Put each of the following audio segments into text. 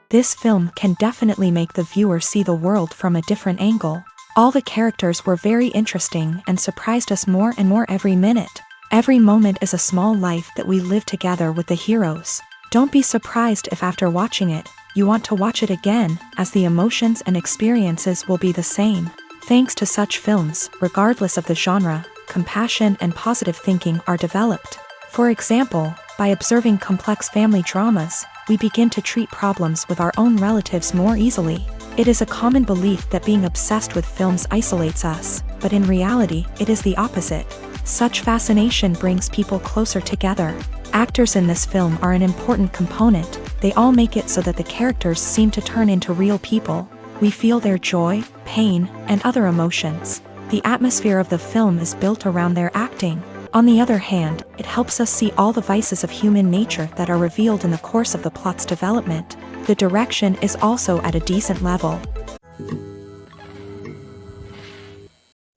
This film can definitely make the viewer see the world from a different angle. All the characters were very interesting and surprised us more and more every minute. Every moment is a small life that we live together with the heroes. Don't be surprised if after watching it, you want to watch it again, as the emotions and experiences will be the same. Thanks to such films, regardless of the genre, compassion and positive thinking are developed. For example, by observing complex family dramas, we begin to treat problems with our own relatives more easily. It is a common belief that being obsessed with films isolates us, but in reality, it is the opposite. Such fascination brings people closer together. Actors in this film are an important component. They all make it so that the characters seem to turn into real people. We feel their joy, pain, and other emotions. The atmosphere of the film is built around their acting. On the other hand, it helps us see all the vices of human nature that are revealed in the course of the plot's development. The direction is also at a decent level.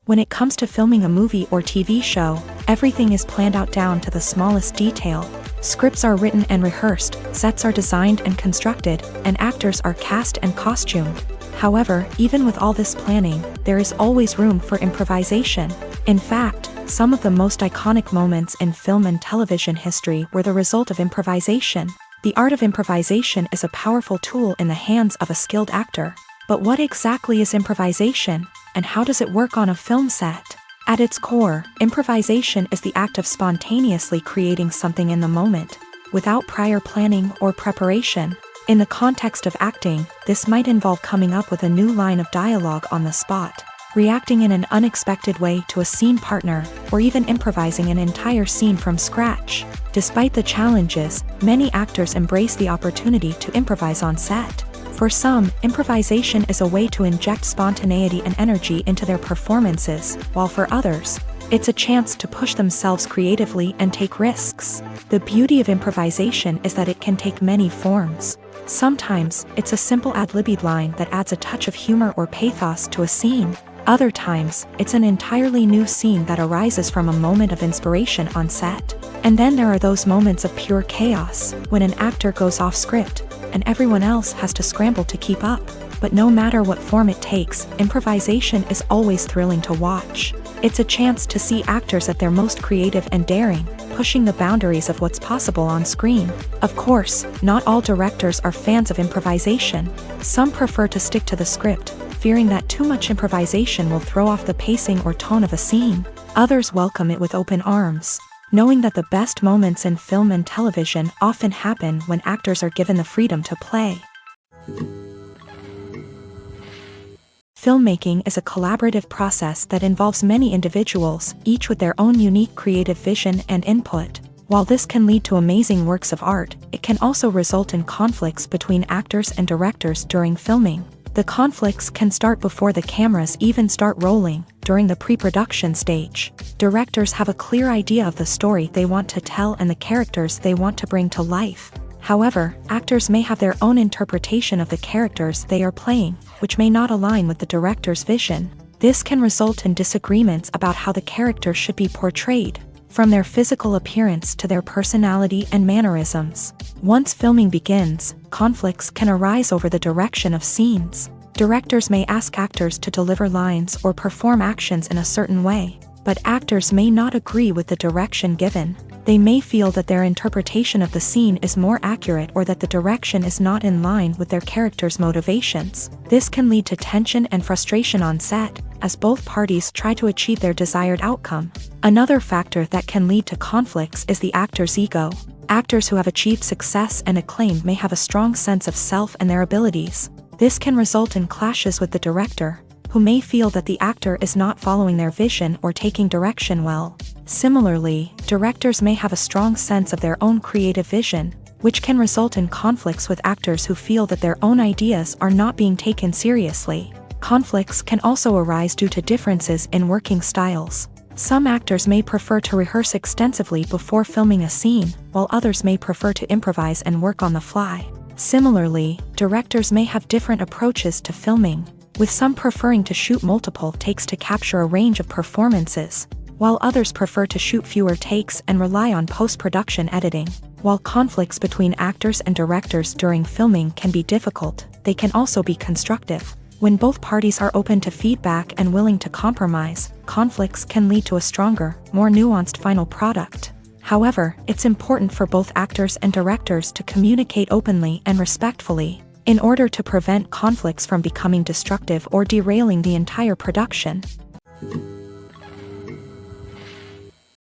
When it comes to filming a movie or TV show, everything is planned out down to the smallest detail. Scripts are written and rehearsed, sets are designed and constructed, and actors are cast and costumed. However, even with all this planning, there is always room for improvisation. In fact, some of the most iconic moments in film and television history were the result of improvisation. The art of improvisation is a powerful tool in the hands of a skilled actor. But what exactly is improvisation, and how does it work on a film set? At its core, improvisation is the act of spontaneously creating something in the moment, without prior planning or preparation. In the context of acting, this might involve coming up with a new line of dialogue on the spot, reacting in an unexpected way to a scene partner, or even improvising an entire scene from scratch. Despite the challenges, many actors embrace the opportunity to improvise on set. For some, improvisation is a way to inject spontaneity and energy into their performances, while for others, it's a chance to push themselves creatively and take risks. The beauty of improvisation is that it can take many forms. Sometimes, it's a simple ad-libbed line that adds a touch of humor or pathos to a scene. Other times, it's an entirely new scene that arises from a moment of inspiration on set. And then there are those moments of pure chaos, when an actor goes off script, and everyone else has to scramble to keep up. But no matter what form it takes, improvisation is always thrilling to watch. It's a chance to see actors at their most creative and daring, pushing the boundaries of what's possible on screen. Of course, not all directors are fans of improvisation. Some prefer to stick to the script, fearing that too much improvisation will throw off the pacing or tone of a scene. Others welcome it with open arms, knowing that the best moments in film and television often happen when actors are given the freedom to play. Filmmaking is a collaborative process that involves many individuals, each with their own unique creative vision and input. While this can lead to amazing works of art, it can also result in conflicts between actors and directors during filming. The conflicts can start before the cameras even start rolling, during the pre-production stage. Directors have a clear idea of the story they want to tell and the characters they want to bring to life. However, actors may have their own interpretation of the characters they are playing, which may not align with the director's vision. This can result in disagreements about how the character should be portrayed, from their physical appearance to their personality and mannerisms. Once filming begins, conflicts can arise over the direction of scenes. Directors may ask actors to deliver lines or perform actions in a certain way, but actors may not agree with the direction given. They may feel that their interpretation of the scene is more accurate or that the direction is not in line with their character's motivations. This can lead to tension and frustration on set, as both parties try to achieve their desired outcome. Another factor that can lead to conflicts is the actor's ego. Actors who have achieved success and acclaim may have a strong sense of self and their abilities. This can result in clashes with the director, who may feel that the actor is not following their vision or taking direction well. Similarly, directors may have a strong sense of their own creative vision, which can result in conflicts with actors who feel that their own ideas are not being taken seriously. Conflicts can also arise due to differences in working styles. Some actors may prefer to rehearse extensively before filming a scene, while others may prefer to improvise and work on the fly. Similarly, directors may have different approaches to filming, with some preferring to shoot multiple takes to capture a range of performances, while others prefer to shoot fewer takes and rely on post-production editing. While conflicts between actors and directors during filming can be difficult, they can also be constructive. When both parties are open to feedback and willing to compromise, conflicts can lead to a stronger, more nuanced final product. However, it's important for both actors and directors to communicate openly and respectfully, in order to prevent conflicts from becoming destructive or derailing the entire production.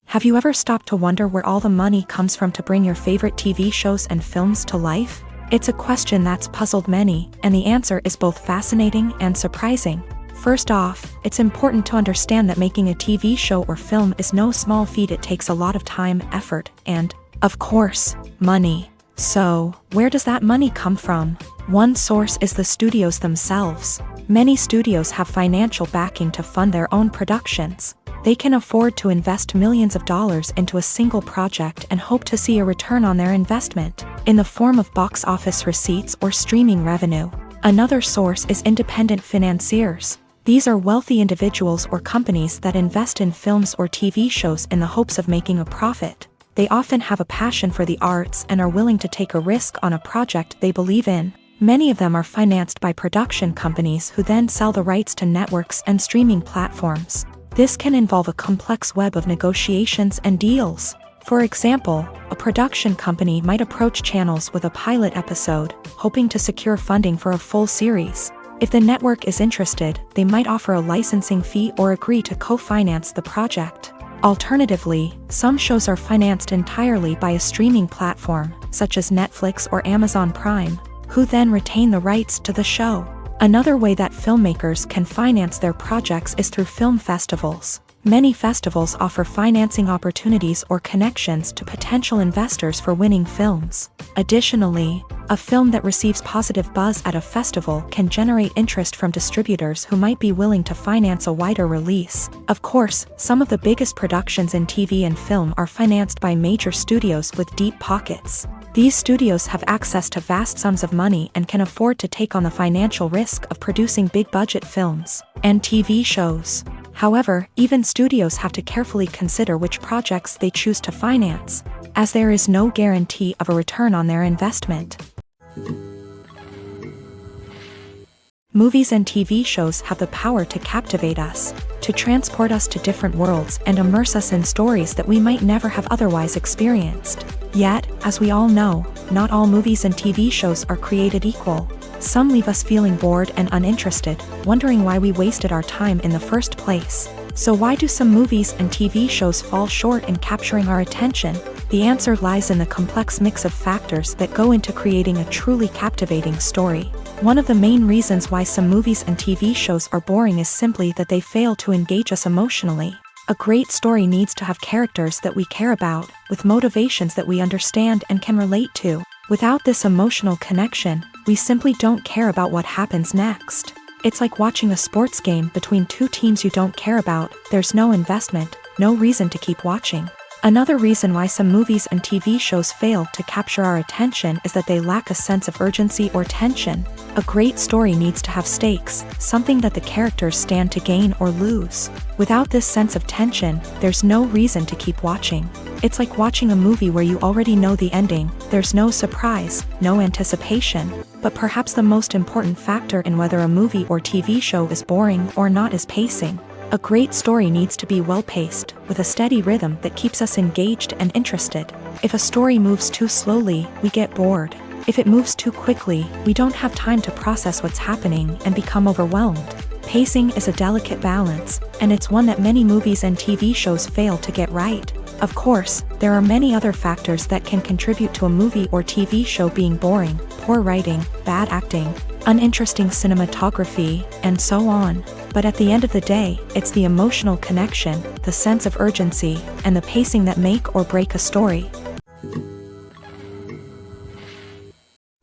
Have you ever stopped to wonder where all the money comes from to bring your favorite TV shows and films to life? It's a question that's puzzled many, and the answer is both fascinating and surprising. First off, it's important to understand that making a TV show or film is no small feat. It takes a lot of time, effort, and, of course, money. So, where does that money come from? One source is the studios themselves. Many studios have financial backing to fund their own productions. They can afford to invest millions of dollars into a single project and hope to see a return on their investment, in the form of box office receipts or streaming revenue. Another source is independent financiers. These are wealthy individuals or companies that invest in films or TV shows in the hopes of making a profit. They often have a passion for the arts and are willing to take a risk on a project they believe in. Many of them are financed by production companies who then sell the rights to networks and streaming platforms. This can involve a complex web of negotiations and deals. For example, a production company might approach channels with a pilot episode, hoping to secure funding for a full series. If the network is interested, they might offer a licensing fee or agree to co-finance the project. Alternatively, some shows are financed entirely by a streaming platform, such as Netflix or Amazon Prime, who then retain the rights to the show. Another way that filmmakers can finance their projects is through film festivals. Many festivals offer financing opportunities or connections to potential investors for winning films. Additionally, a film that receives positive buzz at a festival can generate interest from distributors who might be willing to finance a wider release. Of course, some of the biggest productions in TV and film are financed by major studios with deep pockets. These studios have access to vast sums of money and can afford to take on the financial risk of producing big-budget films and TV shows. However, even studios have to carefully consider which projects they choose to finance, as there is no guarantee of a return on their investment. Movies and TV shows have the power to captivate us, to transport us to different worlds and immerse us in stories that we might never have otherwise experienced. Yet, as we all know, not all movies and TV shows are created equal. Some leave us feeling bored and uninterested, wondering why we wasted our time in the first place. So why do some movies and TV shows fall short in capturing our attention? The answer lies in the complex mix of factors that go into creating a truly captivating story. One of the main reasons why some movies and TV shows are boring is simply that they fail to engage us emotionally. A great story needs to have characters that we care about, with motivations that we understand and can relate to. Without this emotional connection, we simply don't care about what happens next. It's like watching a sports game between two teams you don't care about. There's no investment, no reason to keep watching. Another reason why some movies and TV shows fail to capture our attention is that they lack a sense of urgency or tension. A great story needs to have stakes, something that the characters stand to gain or lose. Without this sense of tension, there's no reason to keep watching. It's like watching a movie where you already know the ending. There's no surprise, no anticipation. But perhaps the most important factor in whether a movie or TV show is boring or not is pacing. A great story needs to be well-paced, with a steady rhythm that keeps us engaged and interested. If a story moves too slowly, we get bored. If it moves too quickly, we don't have time to process what's happening and become overwhelmed. Pacing is a delicate balance, and it's one that many movies and TV shows fail to get right. Of course, there are many other factors that can contribute to a movie or TV show being boring: poor writing, bad acting, uninteresting cinematography, and so on. But at the end of the day, it's the emotional connection, the sense of urgency, and the pacing that make or break a story.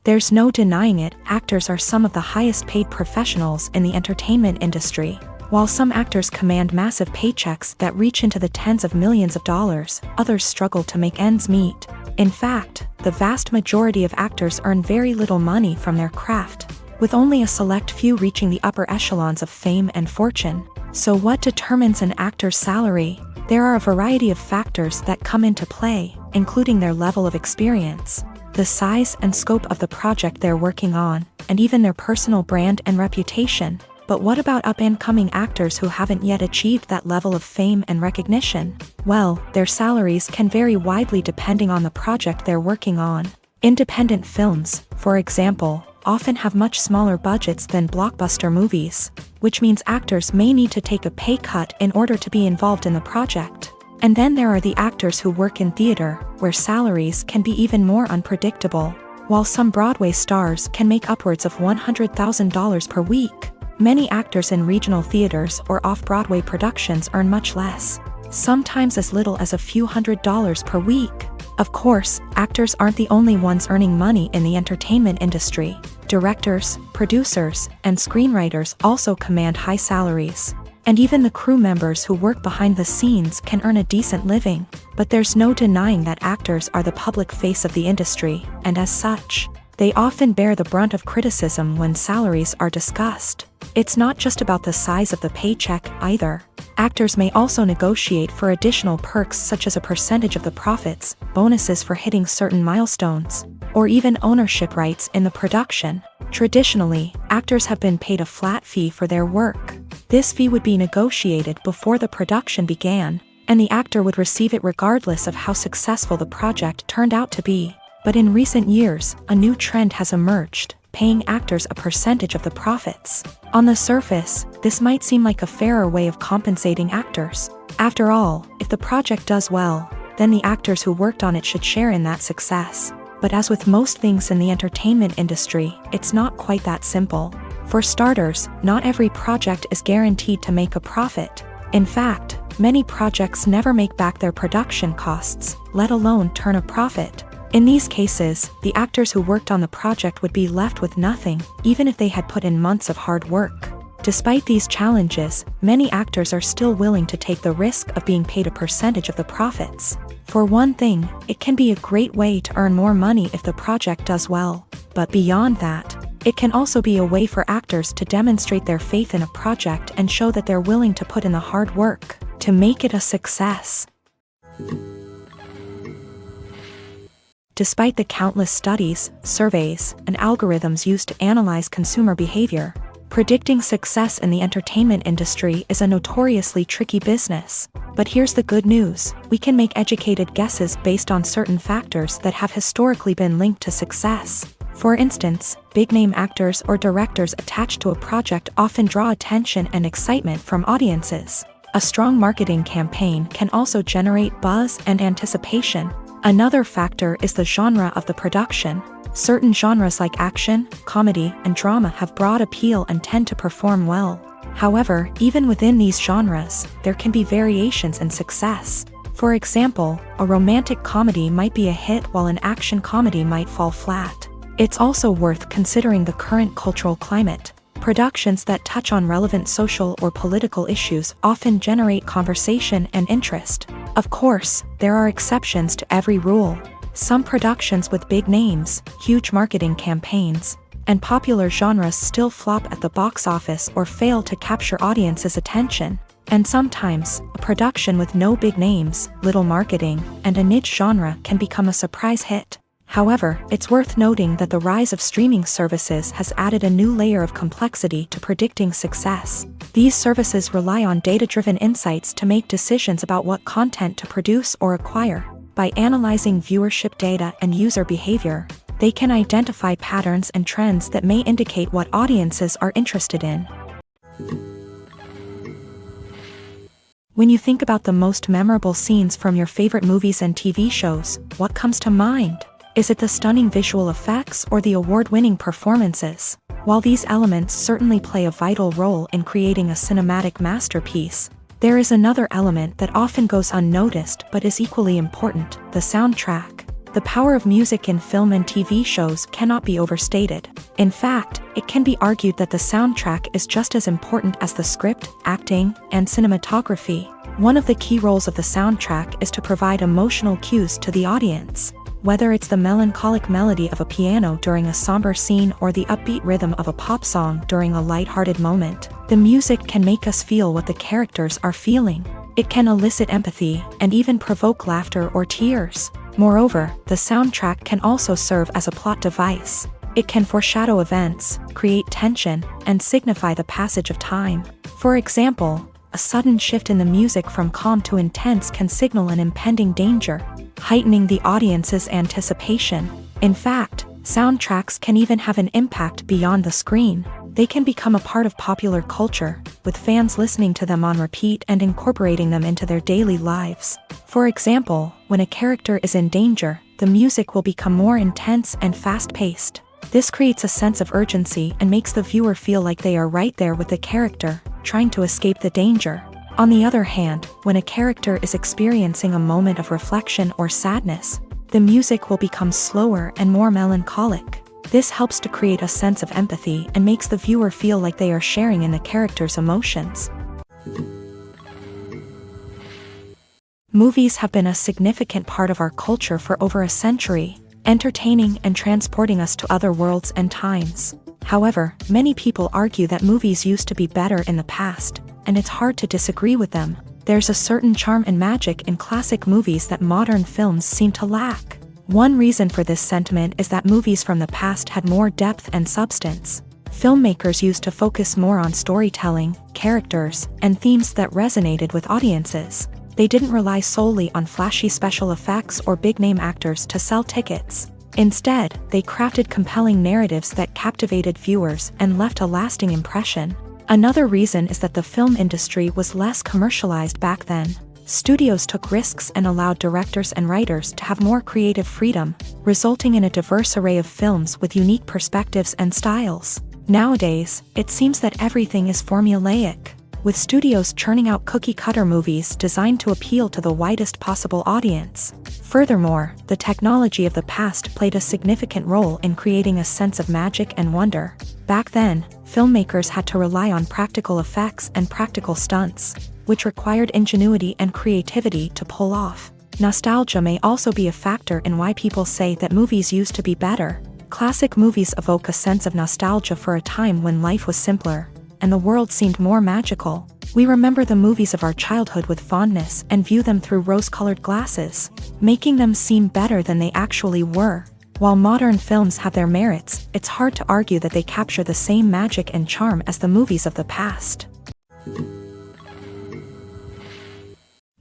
There's no denying it, actors are some of the highest paid professionals in the entertainment industry. While some actors command massive paychecks that reach into the tens of millions of dollars, others struggle to make ends meet. In fact, the vast majority of actors earn very little money from their craft, with only a select few reaching the upper echelons of fame and fortune. So what determines an actor's salary? There are a variety of factors that come into play, including their level of experience, the size and scope of the project they're working on, and even their personal brand and reputation. But what about up-and-coming actors who haven't yet achieved that level of fame and recognition? Well, their salaries can vary widely depending on the project they're working on. Independent films, for example, often have much smaller budgets than blockbuster movies, which means actors may need to take a pay cut in order to be involved in the project. And then there are the actors who work in theater, where salaries can be even more unpredictable. While some Broadway stars can make upwards of $100,000 per week, many actors in regional theaters or off-Broadway productions earn much less, sometimes as little as a few $100s per week. Of course, actors aren't the only ones earning money in the entertainment industry. Directors, producers, and screenwriters also command high salaries. And even the crew members who work behind the scenes can earn a decent living. But there's no denying that actors are the public face of the industry, and as such, they often bear the brunt of criticism when salaries are discussed. It's not just about the size of the paycheck, either. Actors may also negotiate for additional perks such as a percentage of the profits, bonuses for hitting certain milestones, or even ownership rights in the production. Traditionally, actors have been paid a flat fee for their work. This fee would be negotiated before the production began, and the actor would receive it regardless of how successful the project turned out to be. But in recent years, a new trend has emerged, paying actors a percentage of the profits. On the surface, this might seem like a fairer way of compensating actors. After all, if the project does well, then the actors who worked on it should share in that success. But as with most things in the entertainment industry, it's not quite that simple. For starters, not every project is guaranteed to make a profit. In fact, many projects never make back their production costs, let alone turn a profit. In these cases, the actors who worked on the project would be left with nothing, even if they had put in months of hard work. Despite these challenges, many actors are still willing to take the risk of being paid a percentage of the profits. For one thing, it can be a great way to earn more money if the project does well. But beyond that, it can also be a way for actors to demonstrate their faith in a project and show that they're willing to put in the hard work to make it a success. Despite the countless studies, surveys, and algorithms used to analyze consumer behavior, predicting success in the entertainment industry is a notoriously tricky business. But here's the good news: we can make educated guesses based on certain factors that have historically been linked to success. For instance, big-name actors or directors attached to a project often draw attention and excitement from audiences. A strong marketing campaign can also generate buzz and anticipation. Another factor is the genre of the production. Certain genres like action, comedy, and drama have broad appeal and tend to perform well. However, even within these genres, there can be variations in success. For example, a romantic comedy might be a hit while an action comedy might fall flat. It's also worth considering the current cultural climate. Productions that touch on relevant social or political issues often generate conversation and interest. Of course, there are exceptions to every rule. Some productions with big names, huge marketing campaigns, and popular genres still flop at the box office or fail to capture audiences' attention. And sometimes, a production with no big names, little marketing, and a niche genre can become a surprise hit. However, it's worth noting that the rise of streaming services has added a new layer of complexity to predicting success. These services rely on data-driven insights to make decisions about what content to produce or acquire. By analyzing viewership data and user behavior, they can identify patterns and trends that may indicate what audiences are interested in. When you think about the most memorable scenes from your favorite movies and TV shows, what comes to mind? Is it the stunning visual effects or the award-winning performances? While these elements certainly play a vital role in creating a cinematic masterpiece, there is another element that often goes unnoticed but is equally important: the soundtrack. The power of music in film and TV shows cannot be overstated. In fact, it can be argued that the soundtrack is just as important as the script, acting, and cinematography. One of the key roles of the soundtrack is to provide emotional cues to the audience. Whether it's the melancholic melody of a piano during a somber scene or the upbeat rhythm of a pop song during a lighthearted moment, the music can make us feel what the characters are feeling. It can elicit empathy and even provoke laughter or tears. Moreover, the soundtrack can also serve as a plot device. It can foreshadow events, create tension, and signify the passage of time. For example, a sudden shift in the music from calm to intense can signal an impending danger, heightening the audience's anticipation. In fact, soundtracks can even have an impact beyond the screen. They can become a part of popular culture, with fans listening to them on repeat and incorporating them into their daily lives. For example, when a character is in danger, the music will become more intense and fast-paced. This creates a sense of urgency and makes the viewer feel like they are right there with the character, trying to escape the danger. On the other hand, when a character is experiencing a moment of reflection or sadness, the music will become slower and more melancholic. This helps to create a sense of empathy and makes the viewer feel like they are sharing in the character's emotions. Movies have been a significant part of our culture for over a century, entertaining and transporting us to other worlds and times. However, many people argue that movies used to be better in the past, and it's hard to disagree with them. There's a certain charm and magic in classic movies that modern films seem to lack. One reason for this sentiment is that movies from the past had more depth and substance. Filmmakers used to focus more on storytelling, characters, and themes that resonated with audiences. They didn't rely solely on flashy special effects or big-name actors to sell tickets. Instead, they crafted compelling narratives that captivated viewers and left a lasting impression. Another reason is that the film industry was less commercialized back then. Studios took risks and allowed directors and writers to have more creative freedom, resulting in a diverse array of films with unique perspectives and styles. Nowadays, it seems that everything is formulaic, with studios churning out cookie-cutter movies designed to appeal to the widest possible audience. Furthermore, the technology of the past played a significant role in creating a sense of magic and wonder. Back then, filmmakers had to rely on practical effects and practical stunts, which required ingenuity and creativity to pull off. Nostalgia may also be a factor in why people say that movies used to be better. Classic movies evoke a sense of nostalgia for a time when life was simpler, and the world seemed more magical. We remember the movies of our childhood with fondness and view them through rose-colored glasses, making them seem better than they actually were. While modern films have their merits, it's hard to argue that they capture the same magic and charm as the movies of the past.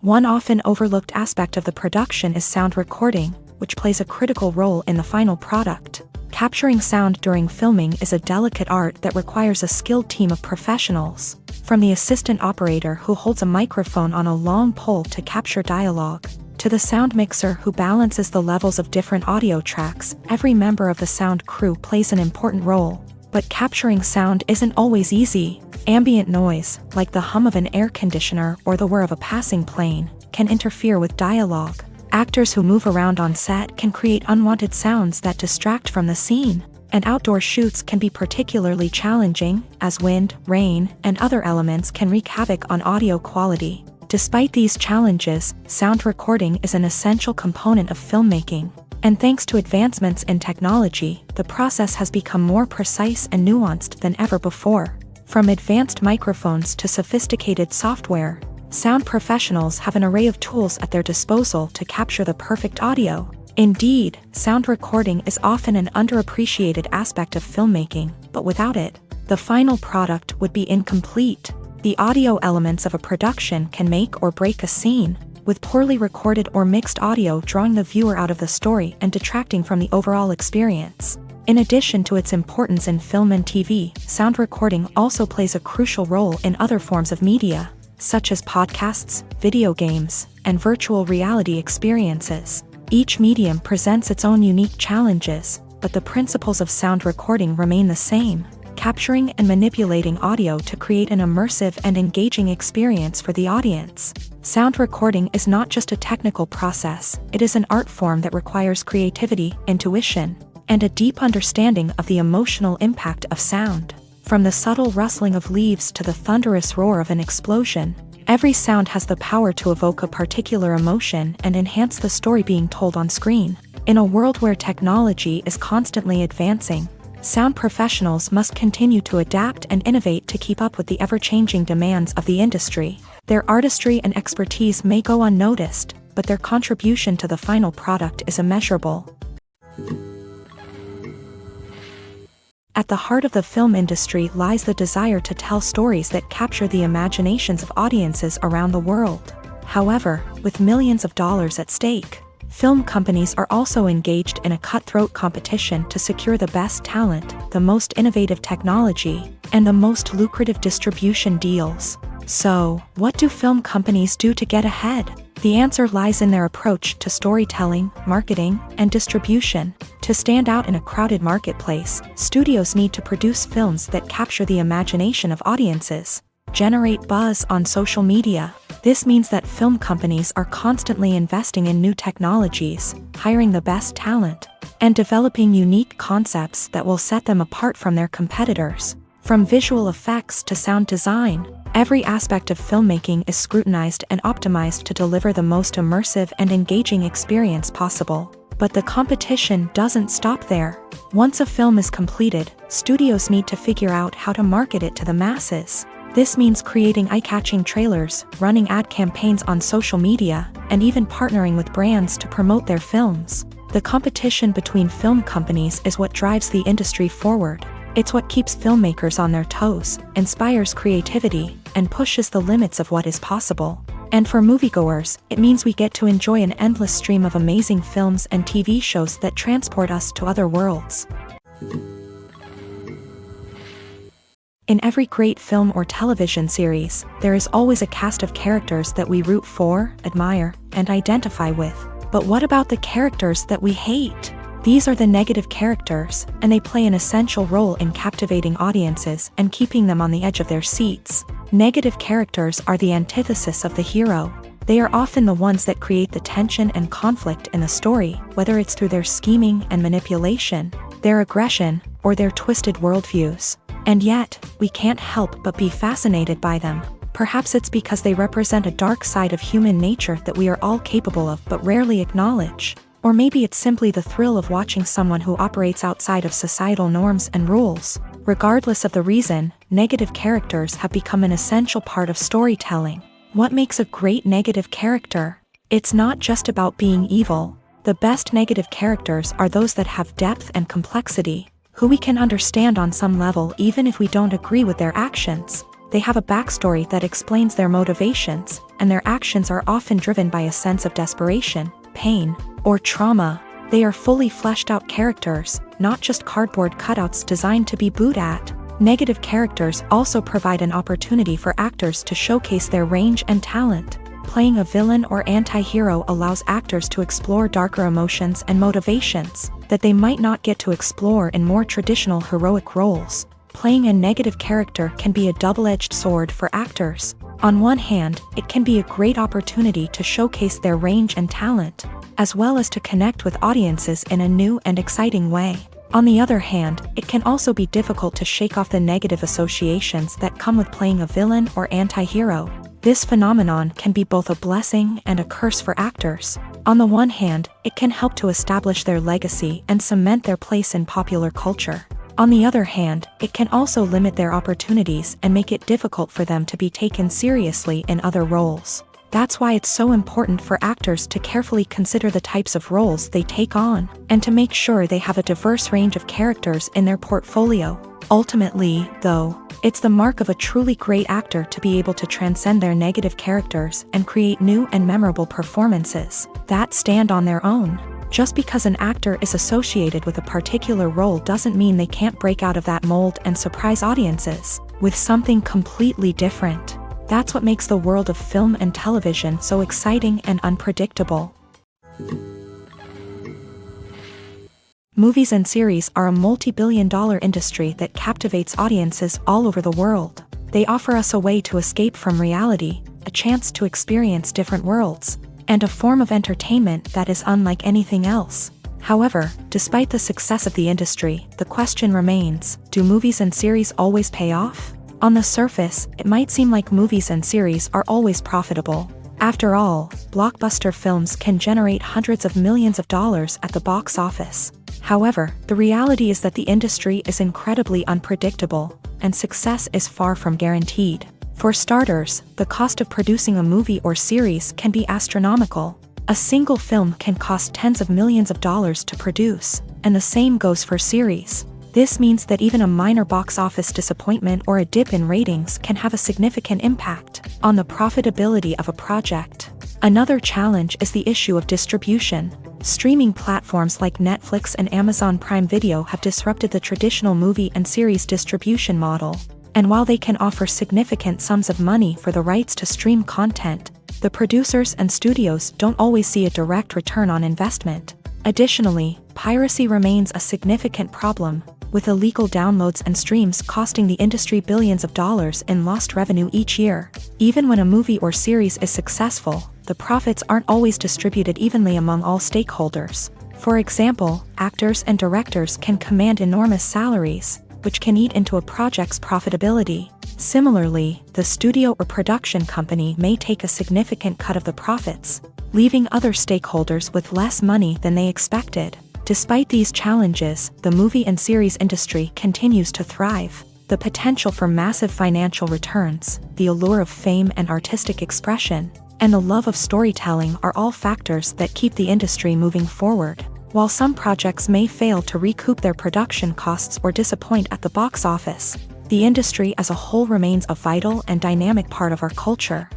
One often overlooked aspect of the production is sound recording, which plays a critical role in the final product. Capturing sound during filming is a delicate art that requires a skilled team of professionals. From the assistant operator who holds a microphone on a long pole to capture dialogue, to the sound mixer who balances the levels of different audio tracks, every member of the sound crew plays an important role. But capturing sound isn't always easy. Ambient noise, like the hum of an air conditioner or the whir of a passing plane, can interfere with dialogue. Actors who move around on set can create unwanted sounds that distract from the scene. And outdoor shoots can be particularly challenging, as wind, rain, and other elements can wreak havoc on audio quality. Despite these challenges, sound recording is an essential component of filmmaking. And thanks to advancements in technology, the process has become more precise and nuanced than ever before. From advanced microphones to sophisticated software, sound professionals have an array of tools at their disposal to capture the perfect audio. Indeed, sound recording is often an underappreciated aspect of filmmaking, but without it, the final product would be incomplete. The audio elements of a production can make or break a scene, with poorly recorded or mixed audio drawing the viewer out of the story and detracting from the overall experience. In addition to its importance in film and TV, sound recording also plays a crucial role in other forms of media, such as podcasts, video games, and virtual reality experiences. Each medium presents its own unique challenges, but the principles of sound recording remain the same, capturing and manipulating audio to create an immersive and engaging experience for the audience. Sound recording is not just a technical process, it is an art form that requires creativity, intuition, and a deep understanding of the emotional impact of sound. From the subtle rustling of leaves to the thunderous roar of an explosion, every sound has the power to evoke a particular emotion and enhance the story being told on screen. In a world where technology is constantly advancing, sound professionals must continue to adapt and innovate to keep up with the ever-changing demands of the industry. Their artistry and expertise may go unnoticed, but their contribution to the final product is immeasurable. At the heart of the film industry lies the desire to tell stories that capture the imaginations of audiences around the world. However, with millions of dollars at stake, film companies are also engaged in a cutthroat competition to secure the best talent, the most innovative technology, and the most lucrative distribution deals. So, what do film companies do to get ahead? The answer lies in their approach to storytelling, marketing, and distribution. To stand out in a crowded marketplace, studios need to produce films that capture the imagination of audiences, generate buzz on social media. This means that film companies are constantly investing in new technologies, hiring the best talent, and developing unique concepts that will set them apart from their competitors. From visual effects to sound design, every aspect of filmmaking is scrutinized and optimized to deliver the most immersive and engaging experience possible. But the competition doesn't stop there. Once a film is completed, studios need to figure out how to market it to the masses. This means creating eye-catching trailers, running ad campaigns on social media, and even partnering with brands to promote their films. The competition between film companies is what drives the industry forward. It's what keeps filmmakers on their toes, inspires creativity, and pushes the limits of what is possible. And for moviegoers, it means we get to enjoy an endless stream of amazing films and TV shows that transport us to other worlds. In every great film or television series, there is always a cast of characters that we root for, admire, and identify with. But what about the characters that we hate? These are the negative characters, and they play an essential role in captivating audiences and keeping them on the edge of their seats. Negative characters are the antithesis of the hero. They are often the ones that create the tension and conflict in the story, whether it's through their scheming and manipulation, their aggression, or their twisted worldviews. And yet, we can't help but be fascinated by them. Perhaps it's because they represent a dark side of human nature that we are all capable of but rarely acknowledge. Or maybe it's simply the thrill of watching someone who operates outside of societal norms and rules. Regardless of the reason, negative characters have become an essential part of storytelling. What makes a great negative character? It's not just about being evil. The best negative characters are those that have depth and complexity, who we can understand on some level even if we don't agree with their actions. They have a backstory that explains their motivations, and their actions are often driven by a sense of desperation, pain, or trauma. They are fully fleshed out characters, not just cardboard cutouts designed to be booed at. Negative characters also provide an opportunity for actors to showcase their range and talent. Playing a villain or anti-hero allows actors to explore darker emotions and motivations that they might not get to explore in more traditional heroic roles. Playing a negative character can be a double-edged sword for actors. On one hand, it can be a great opportunity to showcase their range and talent, as well as to connect with audiences in a new and exciting way. On the other hand, it can also be difficult to shake off the negative associations that come with playing a villain or anti-hero. This phenomenon can be both a blessing and a curse for actors. On the one hand, it can help to establish their legacy and cement their place in popular culture. On the other hand, it can also limit their opportunities and make it difficult for them to be taken seriously in other roles. That's why it's so important for actors to carefully consider the types of roles they take on, and to make sure they have a diverse range of characters in their portfolio. Ultimately, though, it's the mark of a truly great actor to be able to transcend their negative characters and create new and memorable performances that stand on their own. Just because an actor is associated with a particular role doesn't mean they can't break out of that mold and surprise audiences with something completely different. That's what makes the world of film and television so exciting and unpredictable. Movies and series are a multi-billion-dollar industry that captivates audiences all over the world. They offer us a way to escape from reality, a chance to experience different worlds, and a form of entertainment that is unlike anything else. However, despite the success of the industry, the question remains, do movies and series always pay off? On the surface, it might seem like movies and series are always profitable. After all, blockbuster films can generate hundreds of millions of dollars at the box office. However, the reality is that the industry is incredibly unpredictable, and success is far from guaranteed. For starters, the cost of producing a movie or series can be astronomical. A single film can cost tens of millions of dollars to produce, and the same goes for series. This means that even a minor box office disappointment or a dip in ratings can have a significant impact on the profitability of a project. Another challenge is the issue of distribution. Streaming platforms like Netflix and Amazon Prime Video have disrupted the traditional movie and series distribution model. And while they can offer significant sums of money for the rights to stream content, the producers and studios don't always see a direct return on investment. Additionally, piracy remains a significant problem, with illegal downloads and streams costing the industry billions of dollars in lost revenue each year. Even when a movie or series is successful, the profits aren't always distributed evenly among all stakeholders. For example, actors and directors can command enormous salaries, which can eat into a project's profitability. Similarly, the studio or production company may take a significant cut of the profits, leaving other stakeholders with less money than they expected. Despite these challenges, the movie and series industry continues to thrive. The potential for massive financial returns, the allure of fame and artistic expression, and the love of storytelling are all factors that keep the industry moving forward. While some projects may fail to recoup their production costs or disappoint at the box office, the industry as a whole remains a vital and dynamic part of our culture.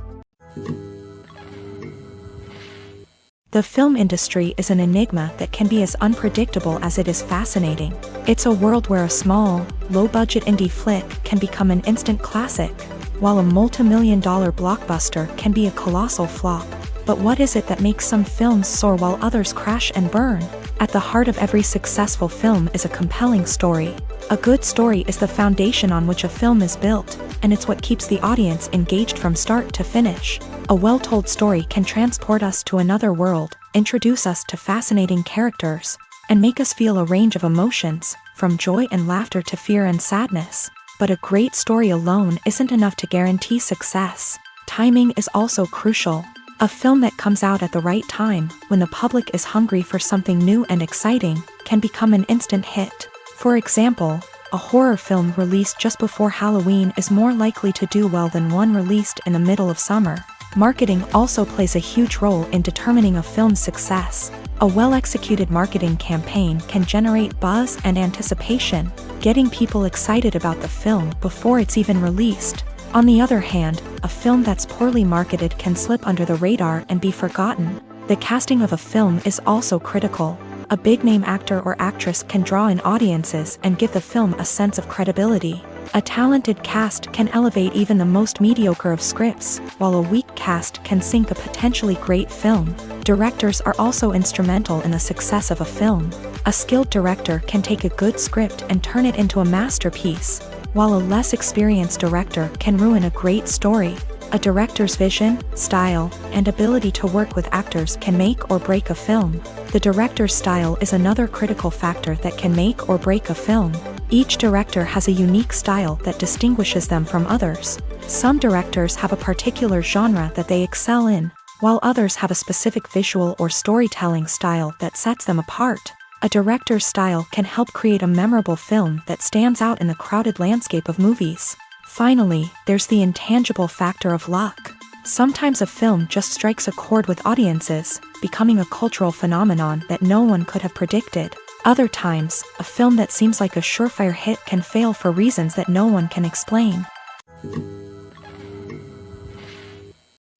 The film industry is an enigma that can be as unpredictable as it is fascinating. It's a world where a small, low-budget indie flick can become an instant classic, while a multi-million-dollar blockbuster can be a colossal flop. But what is it that makes some films soar while others crash and burn? At the heart of every successful film is a compelling story. A good story is the foundation on which a film is built, and it's what keeps the audience engaged from start to finish. A well-told story can transport us to another world, introduce us to fascinating characters, and make us feel a range of emotions, from joy and laughter to fear and sadness. But a great story alone isn't enough to guarantee success. Timing is also crucial. A film that comes out at the right time, when the public is hungry for something new and exciting, can become an instant hit. For example, a horror film released just before Halloween is more likely to do well than one released in the middle of summer. Marketing also plays a huge role in determining a film's success. A well-executed marketing campaign can generate buzz and anticipation, getting people excited about the film before it's even released. On the other hand, a film that's poorly marketed can slip under the radar and be forgotten. The casting of a film is also critical. A big-name actor or actress can draw in audiences and give the film a sense of credibility. A talented cast can elevate even the most mediocre of scripts, while a weak cast can sink a potentially great film. Directors are also instrumental in the success of a film. A skilled director can take a good script and turn it into a masterpiece, while a less experienced director can ruin a great story. A director's vision, style, and ability to work with actors can make or break a film. The director's style is another critical factor that can make or break a film. Each director has a unique style that distinguishes them from others. Some directors have a particular genre that they excel in, while others have a specific visual or storytelling style that sets them apart. A director's style can help create a memorable film that stands out in the crowded landscape of movies. Finally, there's the intangible factor of luck. Sometimes a film just strikes a chord with audiences, becoming a cultural phenomenon that no one could have predicted. Other times, a film that seems like a surefire hit can fail for reasons that no one can explain.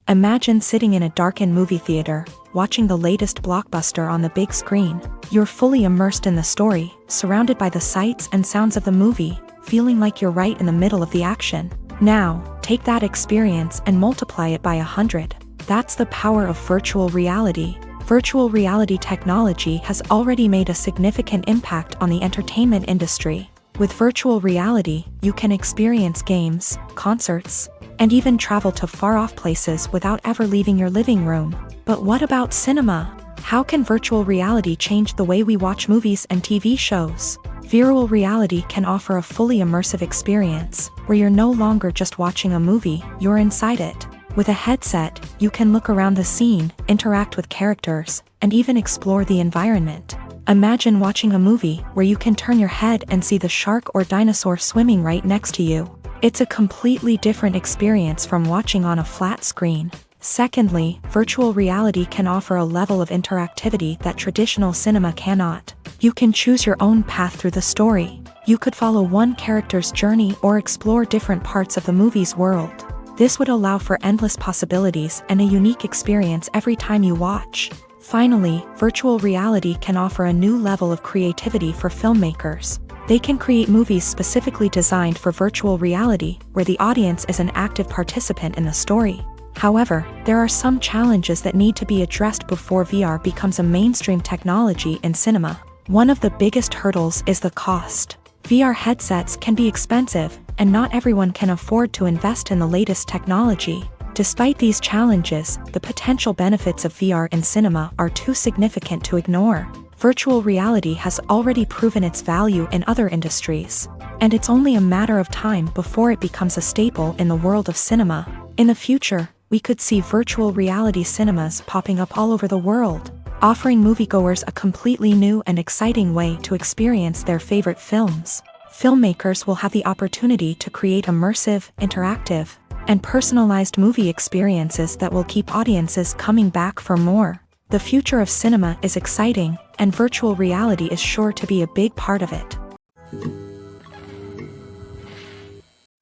Imagine sitting in a darkened movie theater, watching the latest blockbuster on the big screen. You're fully immersed in the story, surrounded by the sights and sounds of the movie, feeling like you're right in the middle of the action. Now, take that experience and multiply it by 100. That's the power of virtual reality. Virtual reality technology has already made a significant impact on the entertainment industry. With virtual reality, you can experience games, concerts, and even travel to far-off places without ever leaving your living room. But what about cinema? How can virtual reality change the way we watch movies and TV shows? Virtual reality can offer a fully immersive experience, where you're no longer just watching a movie, you're inside it. With a headset, you can look around the scene, interact with characters, and even explore the environment. Imagine watching a movie where you can turn your head and see the shark or dinosaur swimming right next to you. It's a completely different experience from watching on a flat screen. Secondly, virtual reality can offer a level of interactivity that traditional cinema cannot. You can choose your own path through the story. You could follow one character's journey or explore different parts of the movie's world. This would allow for endless possibilities and a unique experience every time you watch. Finally, virtual reality can offer a new level of creativity for filmmakers. They can create movies specifically designed for virtual reality, where the audience is an active participant in the story. However, there are some challenges that need to be addressed before VR becomes a mainstream technology in cinema. One of the biggest hurdles is the cost. VR headsets can be expensive, and not everyone can afford to invest in the latest technology. Despite these challenges, the potential benefits of VR in cinema are too significant to ignore. Virtual reality has already proven its value in other industries, and it's only a matter of time before it becomes a staple in the world of cinema. In the future, we could see virtual reality cinemas popping up all over the world, offering moviegoers a completely new and exciting way to experience their favorite films. Filmmakers will have the opportunity to create immersive, interactive, and personalized movie experiences that will keep audiences coming back for more. The future of cinema is exciting, and virtual reality is sure to be a big part of it.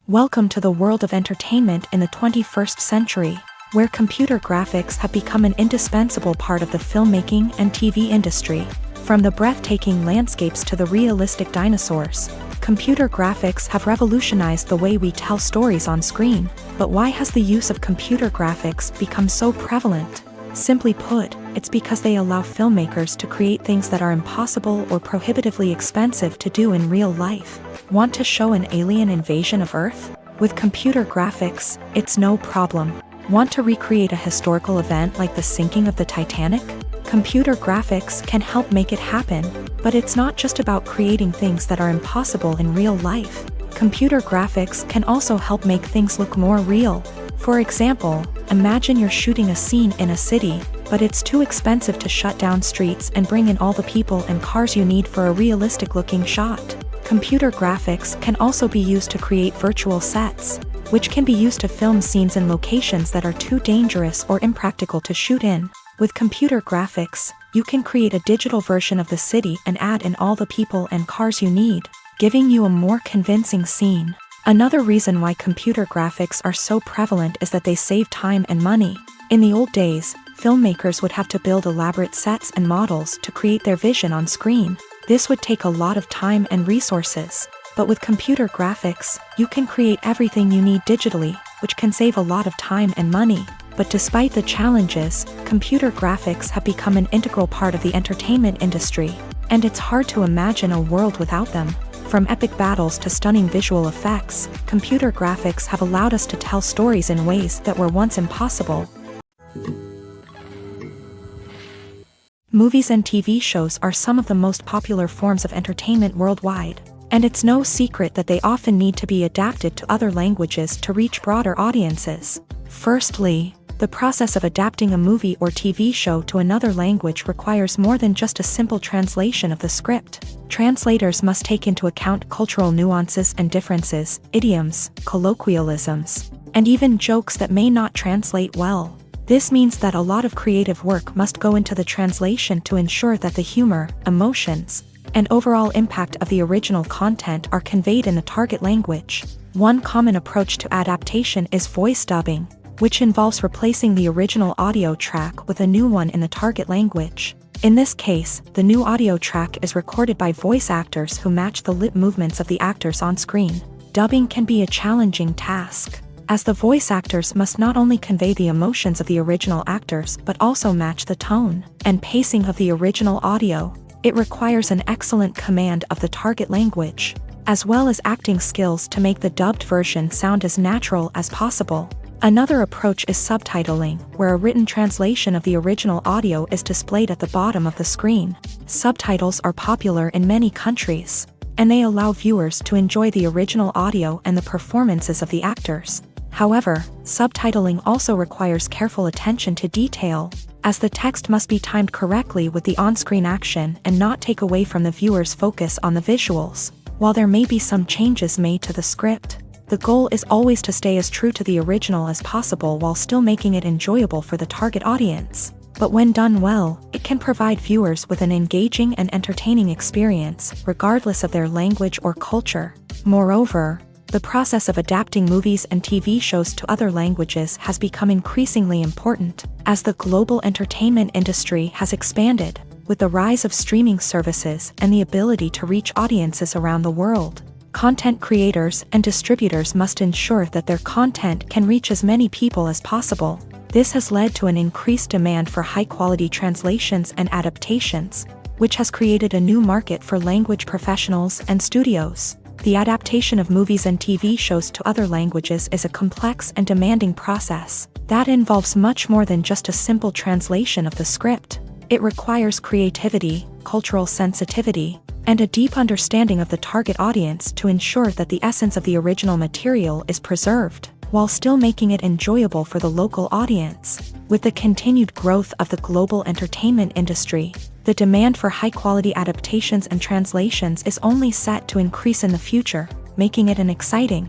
Welcome to the world of entertainment in the 21st century, where computer graphics have become an indispensable part of the filmmaking and TV industry. From the breathtaking landscapes to the realistic dinosaurs, computer graphics have revolutionized the way we tell stories on screen. But why has the use of computer graphics become so prevalent? Simply put, it's because they allow filmmakers to create things that are impossible or prohibitively expensive to do in real life. Want to show an alien invasion of Earth? With computer graphics, it's no problem. Want to recreate a historical event like the sinking of the Titanic? Computer graphics can help make it happen, but it's not just about creating things that are impossible in real life. Computer graphics can also help make things look more real. For example, imagine you're shooting a scene in a city, but it's too expensive to shut down streets and bring in all the people and cars you need for a realistic-looking shot. Computer graphics can also be used to create virtual sets, which can be used to film scenes in locations that are too dangerous or impractical to shoot in. With computer graphics, you can create a digital version of the city and add in all the people and cars you need, giving you a more convincing scene. Another reason why computer graphics are so prevalent is that they save time and money. In the old days, filmmakers would have to build elaborate sets and models to create their vision on screen. This would take a lot of time and resources. But with computer graphics, you can create everything you need digitally, which can save a lot of time and money. But despite the challenges, computer graphics have become an integral part of the entertainment industry, and it's hard to imagine a world without them. From epic battles to stunning visual effects, computer graphics have allowed us to tell stories in ways that were once impossible. Movies and TV shows are some of the most popular forms of entertainment worldwide, and it's no secret that they often need to be adapted to other languages to reach broader audiences. Firstly, the process of adapting a movie or TV show to another language requires more than just a simple translation of the script. Translators must take into account cultural nuances and differences, idioms, colloquialisms, and even jokes that may not translate well. This means that a lot of creative work must go into the translation to ensure that the humor, emotions, and overall impact of the original content are conveyed in the target language. One common approach to adaptation is voice dubbing, which involves replacing the original audio track with a new one in the target language. In this case, the new audio track is recorded by voice actors who match the lip movements of the actors on screen. Dubbing can be a challenging task, as the voice actors must not only convey the emotions of the original actors but also match the tone and pacing of the original audio. It requires an excellent command of the target language, as well as acting skills to make the dubbed version sound as natural as possible. Another approach is subtitling, where a written translation of the original audio is displayed at the bottom of the screen. Subtitles are popular in many countries, and they allow viewers to enjoy the original audio and the performances of the actors. However, subtitling also requires careful attention to detail, as the text must be timed correctly with the on-screen action and not take away from the viewer's focus on the visuals. While there may be some changes made to the script, The goal is always to stay as true to the original as possible while still making it enjoyable for the target audience. But when done well, it can provide viewers with an engaging and entertaining experience, regardless of their language or culture. Moreover, the process of adapting movies and TV shows to other languages has become increasingly important, as the global entertainment industry has expanded, with the rise of streaming services and the ability to reach audiences around the world. Content creators and distributors must ensure that their content can reach as many people as possible. This has led to an increased demand for high-quality translations and adaptations, which has created a new market for language professionals and studios. The adaptation of movies and TV shows to other languages is a complex and demanding process that involves much more than just a simple translation of the script. It requires creativity, cultural sensitivity, and a deep understanding of the target audience to ensure that the essence of the original material is preserved, while still making it enjoyable for the local audience. With the continued growth of the global entertainment industry, the demand for high-quality adaptations and translations is only set to increase in the future, making it an exciting.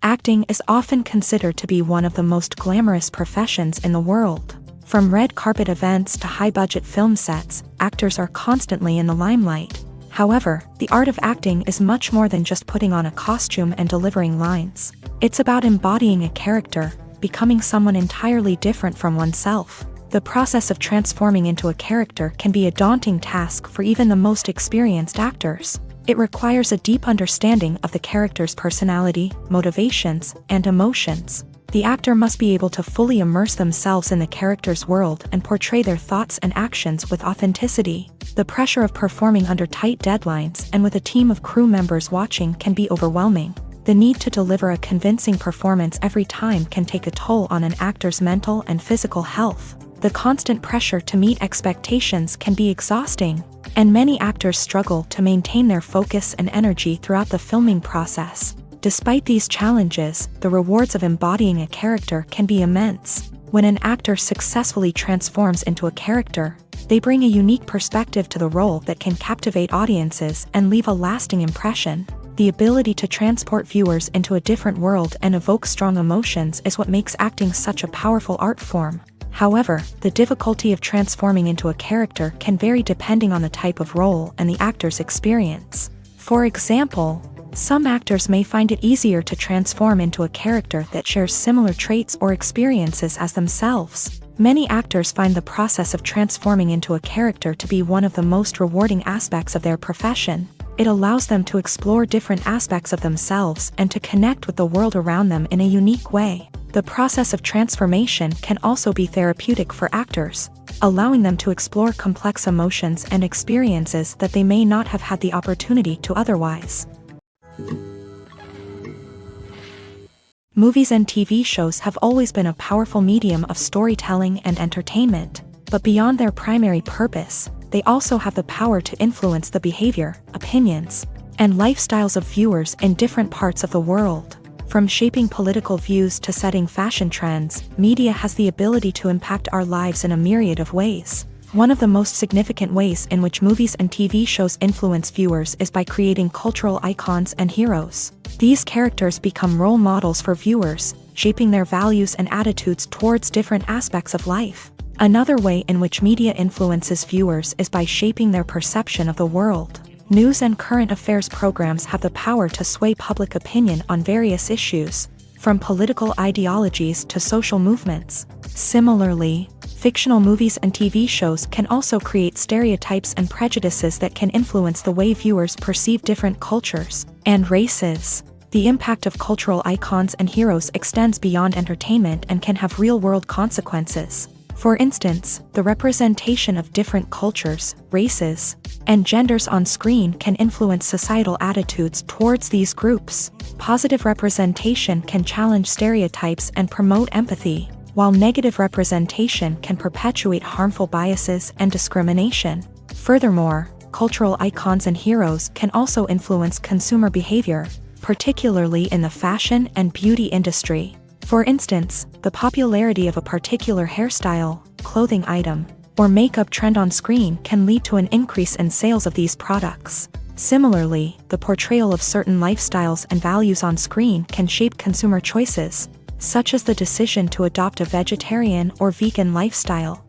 Acting is often considered to be one of the most glamorous professions in the world. From red carpet events to high-budget film sets, actors are constantly in the limelight. However, the art of acting is much more than just putting on a costume and delivering lines. It's about embodying a character, becoming someone entirely different from oneself. The process of transforming into a character can be a daunting task for even the most experienced actors. It requires a deep understanding of the character's personality, motivations, and emotions. The actor must be able to fully immerse themselves in the character's world and portray their thoughts and actions with authenticity. The pressure of performing under tight deadlines and with a team of crew members watching can be overwhelming. The need to deliver a convincing performance every time can take a toll on an actor's mental and physical health. The constant pressure to meet expectations can be exhausting, and many actors struggle to maintain their focus and energy throughout the filming process. Despite these challenges, the rewards of embodying a character can be immense. When an actor successfully transforms into a character, they bring a unique perspective to the role that can captivate audiences and leave a lasting impression. The ability to transport viewers into a different world and evoke strong emotions is what makes acting such a powerful art form. However, the difficulty of transforming into a character can vary depending on the type of role and the actor's experience. For example, some actors may find it easier to transform into a character that shares similar traits or experiences as themselves. Many actors find the process of transforming into a character to be one of the most rewarding aspects of their profession. It allows them to explore different aspects of themselves and to connect with the world around them in a unique way. The process of transformation can also be therapeutic for actors, allowing them to explore complex emotions and experiences that they may not have had the opportunity to otherwise. Movies and TV shows have always been a powerful medium of storytelling and entertainment, but beyond their primary purpose, they also have the power to influence the behavior, opinions, and lifestyles of viewers in different parts of the world. From shaping political views to setting fashion trends, media has the ability to impact our lives in a myriad of ways. One of the most significant ways in which movies and TV shows influence viewers is by creating cultural icons and heroes. These characters become role models for viewers, shaping their values and attitudes towards different aspects of life. Another way in which media influences viewers is by shaping their perception of the world. News and current affairs programs have the power to sway public opinion on various issues, from political ideologies to social movements. Similarly, fictional movies and TV shows can also create stereotypes and prejudices that can influence the way viewers perceive different cultures and races. The impact of cultural icons and heroes extends beyond entertainment and can have real-world consequences. For instance, the representation of different cultures, races, and genders on screen can influence societal attitudes towards these groups. Positive representation can challenge stereotypes and promote empathy, while negative representation can perpetuate harmful biases and discrimination. Furthermore, cultural icons and heroes can also influence consumer behavior, particularly in the fashion and beauty industry. For instance, the popularity of a particular hairstyle, clothing item, or makeup trend on screen can lead to an increase in sales of these products. Similarly, the portrayal of certain lifestyles and values on screen can shape consumer choices, such as the decision to adopt a vegetarian or vegan lifestyle.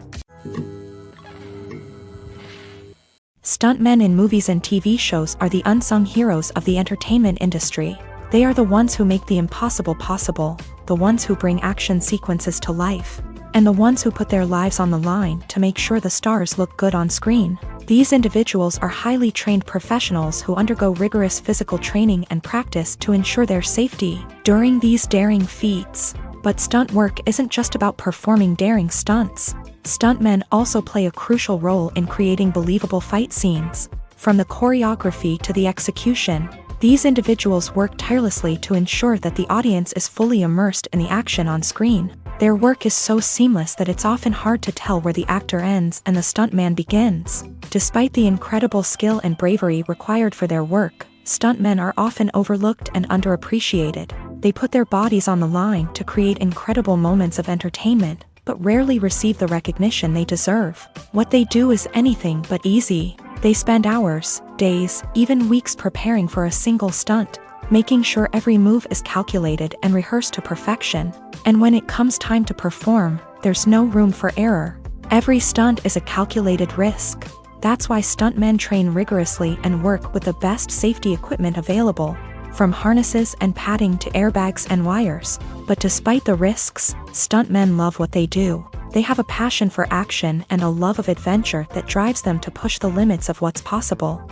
Stuntmen in movies and TV shows are the unsung heroes of the entertainment industry. They are the ones who make the impossible possible, the ones who bring action sequences to life, and the ones who put their lives on the line to make sure the stars look good on screen. These individuals are highly trained professionals who undergo rigorous physical training and practice to ensure their safety during these daring feats. But stunt work isn't just about performing daring stunts. Stuntmen also play a crucial role in creating believable fight scenes. From the choreography to the execution, these individuals work tirelessly to ensure that the audience is fully immersed in the action on screen. Their work is so seamless that it's often hard to tell where the actor ends and the stuntman begins. Despite the incredible skill and bravery required for their work, stuntmen are often overlooked and underappreciated. They put their bodies on the line to create incredible moments of entertainment, but rarely receive the recognition they deserve. What they do is anything but easy. They spend hours, days, even weeks preparing for a single stunt, making sure every move is calculated and rehearsed to perfection. And when it comes time to perform, there's no room for error. Every stunt is a calculated risk. That's why stuntmen train rigorously and work with the best safety equipment available, from harnesses and padding to airbags and wires. But despite the risks, stuntmen love what they do. They have a passion for action and a love of adventure that drives them to push the limits of what's possible.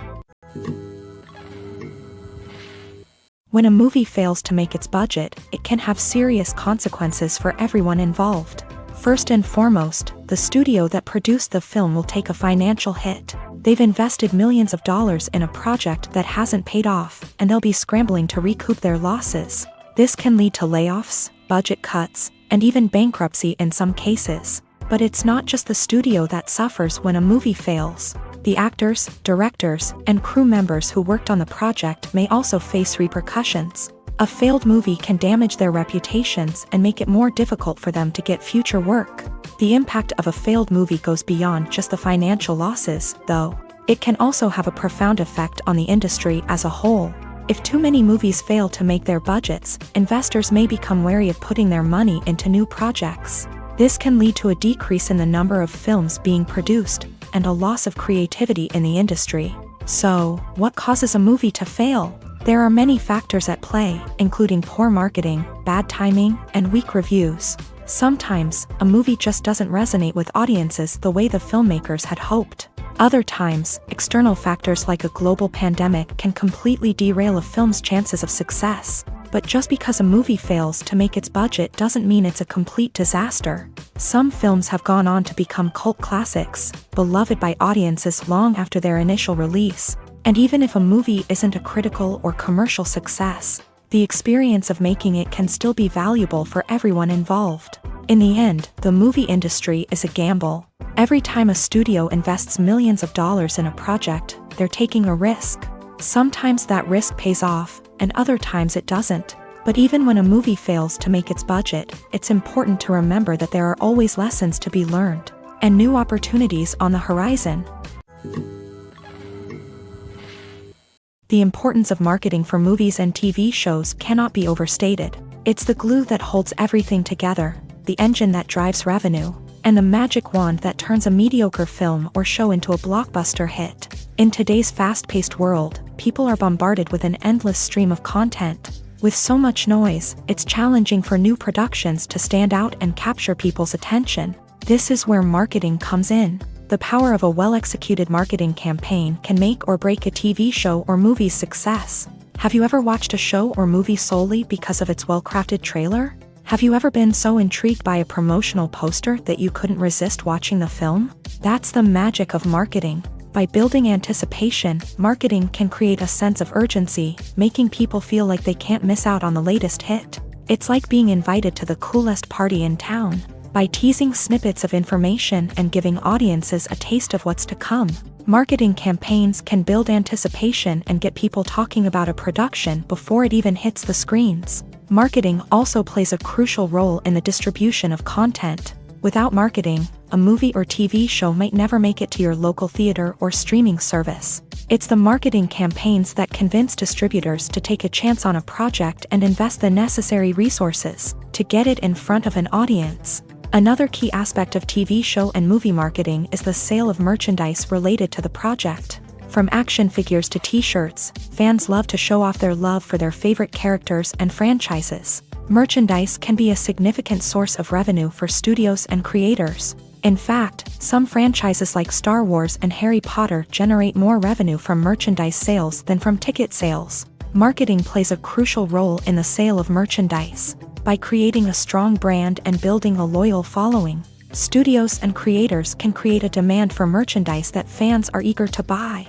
When a movie fails to make its budget, it can have serious consequences for everyone involved. First and foremost, the studio that produced the film will take a financial hit. They've invested millions of dollars in a project that hasn't paid off, and they'll be scrambling to recoup their losses. This can lead to layoffs, budget cuts, and even bankruptcy in some cases. But it's not just the studio that suffers when a movie fails. The actors, directors, and crew members who worked on the project may also face repercussions. A failed movie can damage their reputations and make it more difficult for them to get future work. The impact of a failed movie goes beyond just the financial losses, though. It can also have a profound effect on the industry as a whole. If too many movies fail to make their budgets, investors may become wary of putting their money into new projects. This can lead to a decrease in the number of films being produced, and a loss of creativity in the industry. So, what causes a movie to fail? There are many factors at play, including poor marketing, bad timing, and weak reviews. Sometimes, a movie just doesn't resonate with audiences the way the filmmakers had hoped. Other times, external factors like a global pandemic can completely derail a film's chances of success. But just because a movie fails to make its budget doesn't mean it's a complete disaster. Some films have gone on to become cult classics, beloved by audiences long after their initial release. And even if a movie isn't a critical or commercial success, the experience of making it can still be valuable for everyone involved. In the end, the movie industry is a gamble. Every time a studio invests millions of dollars in a project, they're taking a risk. Sometimes that risk pays off, and other times it doesn't. But even when a movie fails to make its budget, it's important to remember that there are always lessons to be learned, and new opportunities on the horizon. The importance of marketing for movies and TV shows cannot be overstated. It's the glue that holds everything together, the engine that drives revenue, and the magic wand that turns a mediocre film or show into a blockbuster hit. In today's fast-paced world, people are bombarded with an endless stream of content. With so much noise, it's challenging for new productions to stand out and capture people's attention. This is where marketing comes in. The power of a well-executed marketing campaign can make or break a TV show or movie's success. Have you ever watched a show or movie solely because of its well-crafted trailer? Have you ever been so intrigued by a promotional poster that you couldn't resist watching the film? That's the magic of marketing. By building anticipation, marketing can create a sense of urgency, making people feel like they can't miss out on the latest hit. It's like being invited to the coolest party in town. By teasing snippets of information and giving audiences a taste of what's to come, marketing campaigns can build anticipation and get people talking about a production before it even hits the screens. Marketing also plays a crucial role in the distribution of content. Without marketing, a movie or TV show might never make it to your local theater or streaming service. It's the marketing campaigns that convince distributors to take a chance on a project and invest the necessary resources to get it in front of an audience. Another key aspect of TV show and movie marketing is the sale of merchandise related to the project. From action figures to t-shirts, fans love to show off their love for their favorite characters and franchises. Merchandise can be a significant source of revenue for studios and creators. In fact, some franchises like Star Wars and Harry Potter generate more revenue from merchandise sales than from ticket sales. Marketing plays a crucial role in the sale of merchandise. By creating a strong brand and building a loyal following, studios and creators can create a demand for merchandise that fans are eager to buy.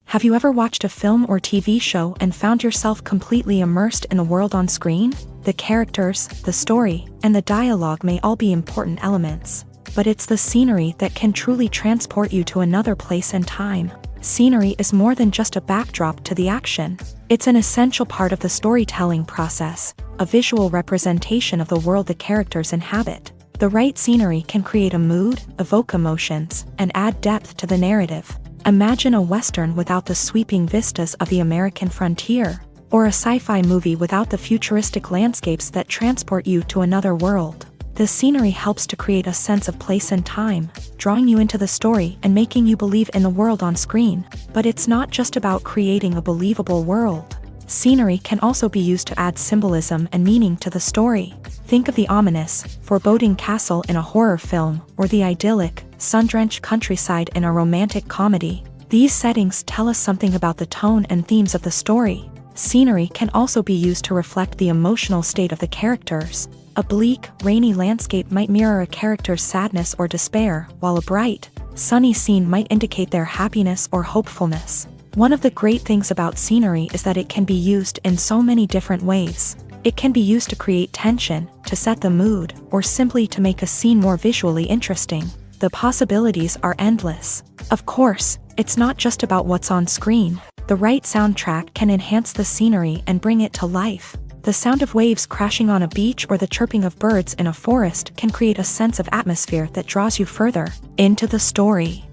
Have you ever watched a film or TV show and found yourself completely immersed in the world on screen? The characters, the story, and the dialogue may all be important elements, but it's the scenery that can truly transport you to another place and time. Scenery is more than just a backdrop to the action. It's an essential part of the storytelling process, a visual representation of the world the characters inhabit. The right scenery can create a mood, evoke emotions, and add depth to the narrative. Imagine a Western without the sweeping vistas of the American frontier, or a sci-fi movie without the futuristic landscapes that transport you to another world. The scenery helps to create a sense of place and time, drawing you into the story and making you believe in the world on screen. But it's not just about creating a believable world. Scenery can also be used to add symbolism and meaning to the story. Think of the ominous, foreboding castle in a horror film, or the idyllic, sun-drenched countryside in a romantic comedy. These settings tell us something about the tone and themes of the story. Scenery can also be used to reflect the emotional state of the characters. A bleak, rainy landscape might mirror a character's sadness or despair, while a bright, sunny scene might indicate their happiness or hopefulness. One of the great things about scenery is that it can be used in so many different ways. It can be used to create tension, to set the mood, or simply to make a scene more visually interesting. The possibilities are endless. Of course, it's not just about what's on screen. The right soundtrack can enhance the scenery and bring it to life. The sound of waves crashing on a beach or the chirping of birds in a forest can create a sense of atmosphere that draws you further into the story.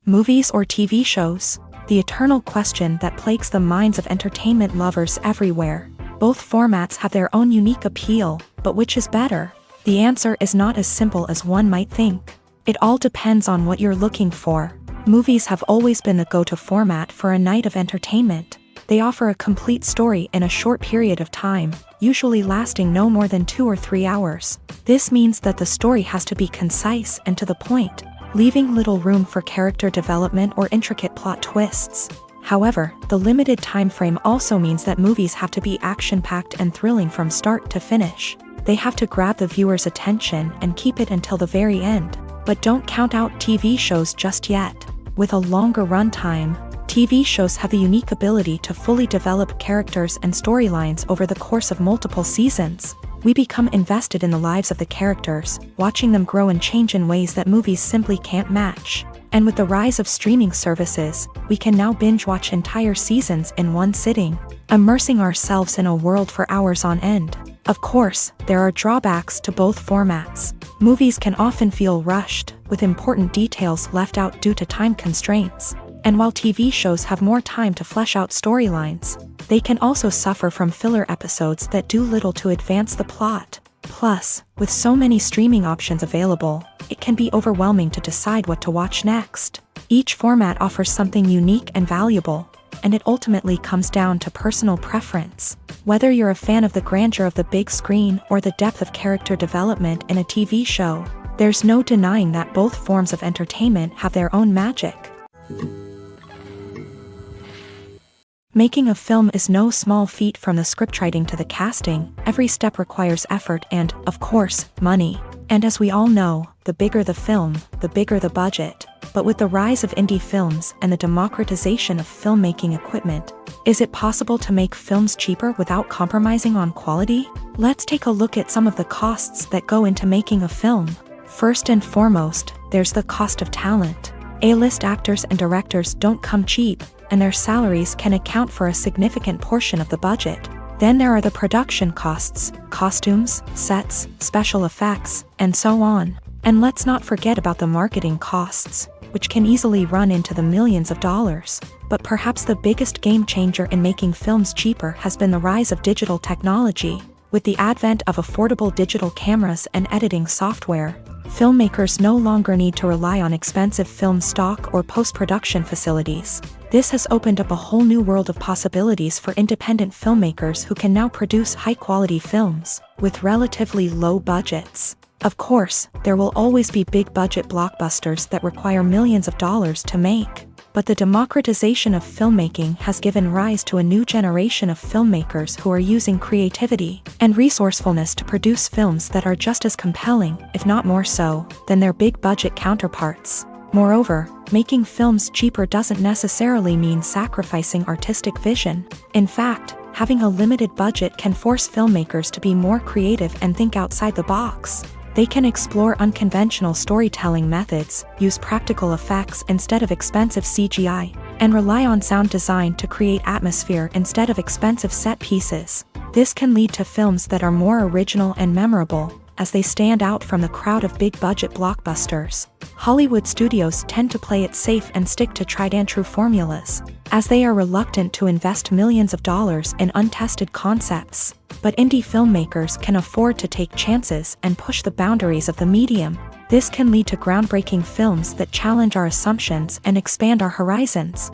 Movies or TV shows? The eternal question that plagues the minds of entertainment lovers everywhere. Both formats have their own unique appeal, but which is better? The answer is not as simple as one might think. It all depends on what you're looking for. Movies have always been the go-to format for a night of entertainment. They offer a complete story in a short period of time, usually lasting no more than 2 or 3 hours. This means that the story has to be concise and to the point, leaving little room for character development or intricate plot twists. However, the limited time frame also means that movies have to be action-packed and thrilling from start to finish. They have to grab the viewer's attention and keep it until the very end. But don't count out TV shows just yet. With a longer runtime, TV shows have the unique ability to fully develop characters and storylines over the course of multiple seasons. We become invested in the lives of the characters, watching them grow and change in ways that movies simply can't match. And with the rise of streaming services, we can now binge-watch entire seasons in one sitting, immersing ourselves in a world for hours on end. Of course, there are drawbacks to both formats. Movies can often feel rushed, with important details left out due to time constraints. And while TV shows have more time to flesh out storylines, they can also suffer from filler episodes that do little to advance the plot. Plus, with so many streaming options available, it can be overwhelming to decide what to watch next. Each format offers something unique and valuable, and it ultimately comes down to personal preference. Whether you're a fan of the grandeur of the big screen or the depth of character development in a TV show, there's no denying that both forms of entertainment have their own magic. Making a film is no small feat. From the scriptwriting to the casting, every step requires effort and, of course, money. And as we all know, the bigger the film, the bigger the budget. But with the rise of indie films and the democratization of filmmaking equipment, is it possible to make films cheaper without compromising on quality? Let's take a look at some of the costs that go into making a film. First and foremost, there's the cost of talent. A-list actors and directors don't come cheap, and their salaries can account for a significant portion of the budget. Then there are the production costs, costumes, sets, special effects, and so on. And let's not forget about the marketing costs, which can easily run into the millions of dollars. But perhaps the biggest game changer in making films cheaper has been the rise of digital technology. With the advent of affordable digital cameras and editing software, filmmakers no longer need to rely on expensive film stock or post-production facilities. This has opened up a whole new world of possibilities for independent filmmakers who can now produce high-quality films with relatively low budgets. Of course, there will always be big-budget blockbusters that require millions of dollars to make. But the democratization of filmmaking has given rise to a new generation of filmmakers who are using creativity and resourcefulness to produce films that are just as compelling, if not more so, than their big-budget counterparts. Moreover, making films cheaper doesn't necessarily mean sacrificing artistic vision. In fact, having a limited budget can force filmmakers to be more creative and think outside the box. They can explore unconventional storytelling methods, use practical effects instead of expensive CGI, and rely on sound design to create atmosphere instead of expensive set pieces. This can lead to films that are more original and memorable, as they stand out from the crowd of big-budget blockbusters. Hollywood studios tend to play it safe and stick to tried-and-true formulas, as they are reluctant to invest millions of dollars in untested concepts. But indie filmmakers can afford to take chances and push the boundaries of the medium. This can lead to groundbreaking films that challenge our assumptions and expand our horizons.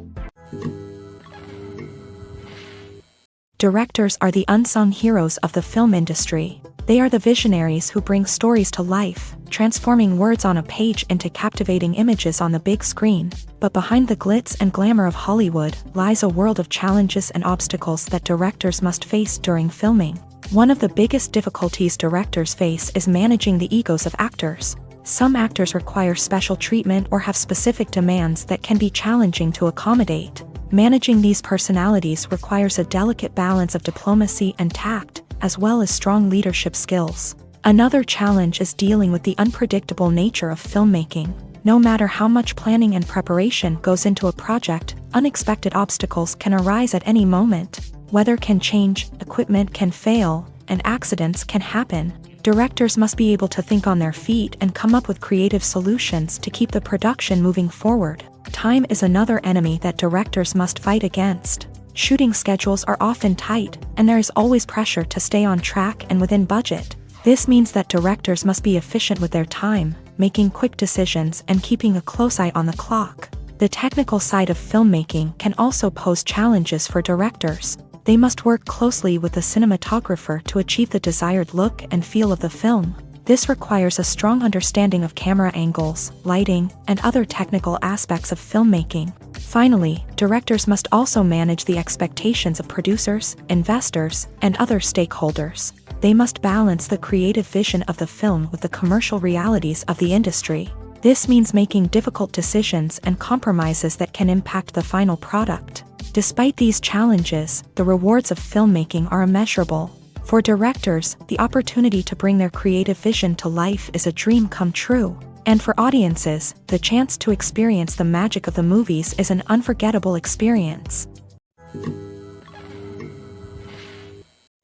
Directors are the unsung heroes of the film industry. They are the visionaries who bring stories to life, transforming words on a page into captivating images on the big screen. But behind the glitz and glamour of Hollywood lies a world of challenges and obstacles that directors must face during filming. One of the biggest difficulties directors face is managing the egos of actors. Some actors require special treatment or have specific demands that can be challenging to accommodate. Managing these personalities requires a delicate balance of diplomacy and tact, as well as strong leadership skills. Another challenge is dealing with the unpredictable nature of filmmaking. No matter how much planning and preparation goes into a project, unexpected obstacles can arise at any moment. Weather can change, equipment can fail, and accidents can happen. Directors must be able to think on their feet and come up with creative solutions to keep the production moving forward. Time is another enemy that directors must fight against. Shooting schedules are often tight, and there is always pressure to stay on track and within budget. This means that directors must be efficient with their time, making quick decisions and keeping a close eye on the clock. The technical side of filmmaking can also pose challenges for directors. They must work closely with the cinematographer to achieve the desired look and feel of the film. This requires a strong understanding of camera angles, lighting, and other technical aspects of filmmaking. Finally, directors must also manage the expectations of producers, investors, and other stakeholders. They must balance the creative vision of the film with the commercial realities of the industry. This means making difficult decisions and compromises that can impact the final product. Despite these challenges, the rewards of filmmaking are immeasurable. For directors, the opportunity to bring their creative vision to life is a dream come true. And for audiences, the chance to experience the magic of the movies is an unforgettable experience.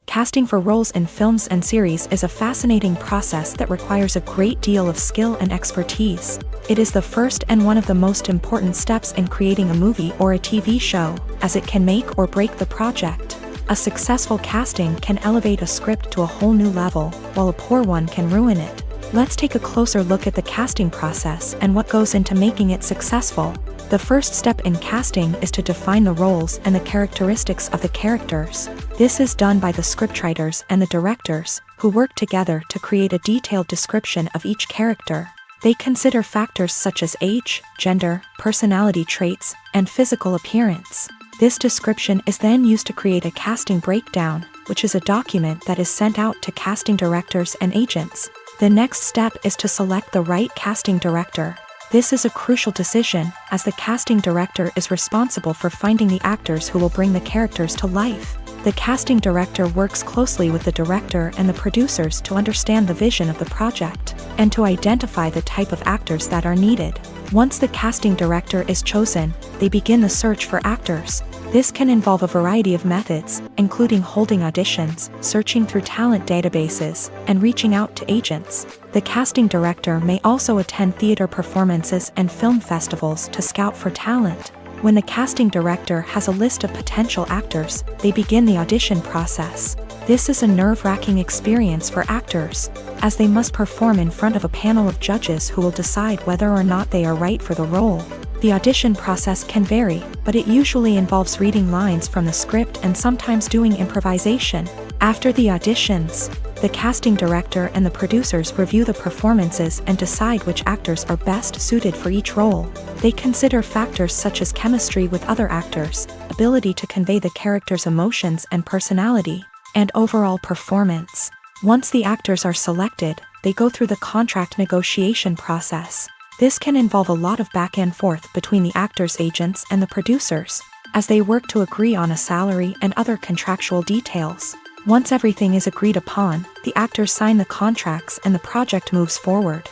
Casting for roles in films and series is a fascinating process that requires a great deal of skill and expertise. It is the first and one of the most important steps in creating a movie or a TV show, as it can make or break the project. A successful casting can elevate a script to a whole new level, while a poor one can ruin it. Let's take a closer look at the casting process and what goes into making it successful. The first step in casting is to define the roles and the characteristics of the characters. This is done by the scriptwriters and the directors, who work together to create a detailed description of each character. They consider factors such as age, gender, personality traits, and physical appearance. This description is then used to create a casting breakdown, which is a document that is sent out to casting directors and agents. The next step is to select the right casting director. This is a crucial decision, as the casting director is responsible for finding the actors who will bring the characters to life. The casting director works closely with the director and the producers to understand the vision of the project, and to identify the type of actors that are needed. Once the casting director is chosen, they begin the search for actors. This can involve a variety of methods, including holding auditions, searching through talent databases, and reaching out to agents. The casting director may also attend theater performances and film festivals to scout for talent. When the casting director has a list of potential actors, they begin the audition process. This is a nerve-wracking experience for actors, as they must perform in front of a panel of judges who will decide whether or not they are right for the role. The audition process can vary, but it usually involves reading lines from the script and sometimes doing improvisation. After the auditions, the casting director and the producers review the performances and decide which actors are best suited for each role. They consider factors such as chemistry with other actors, ability to convey the character's emotions and personality, and overall performance. Once the actors are selected, they go through the contract negotiation process. This can involve a lot of back and forth between the actors' agents and the producers, as they work to agree on a salary and other contractual details. Once everything is agreed upon, the actors sign the contracts and the project moves forward.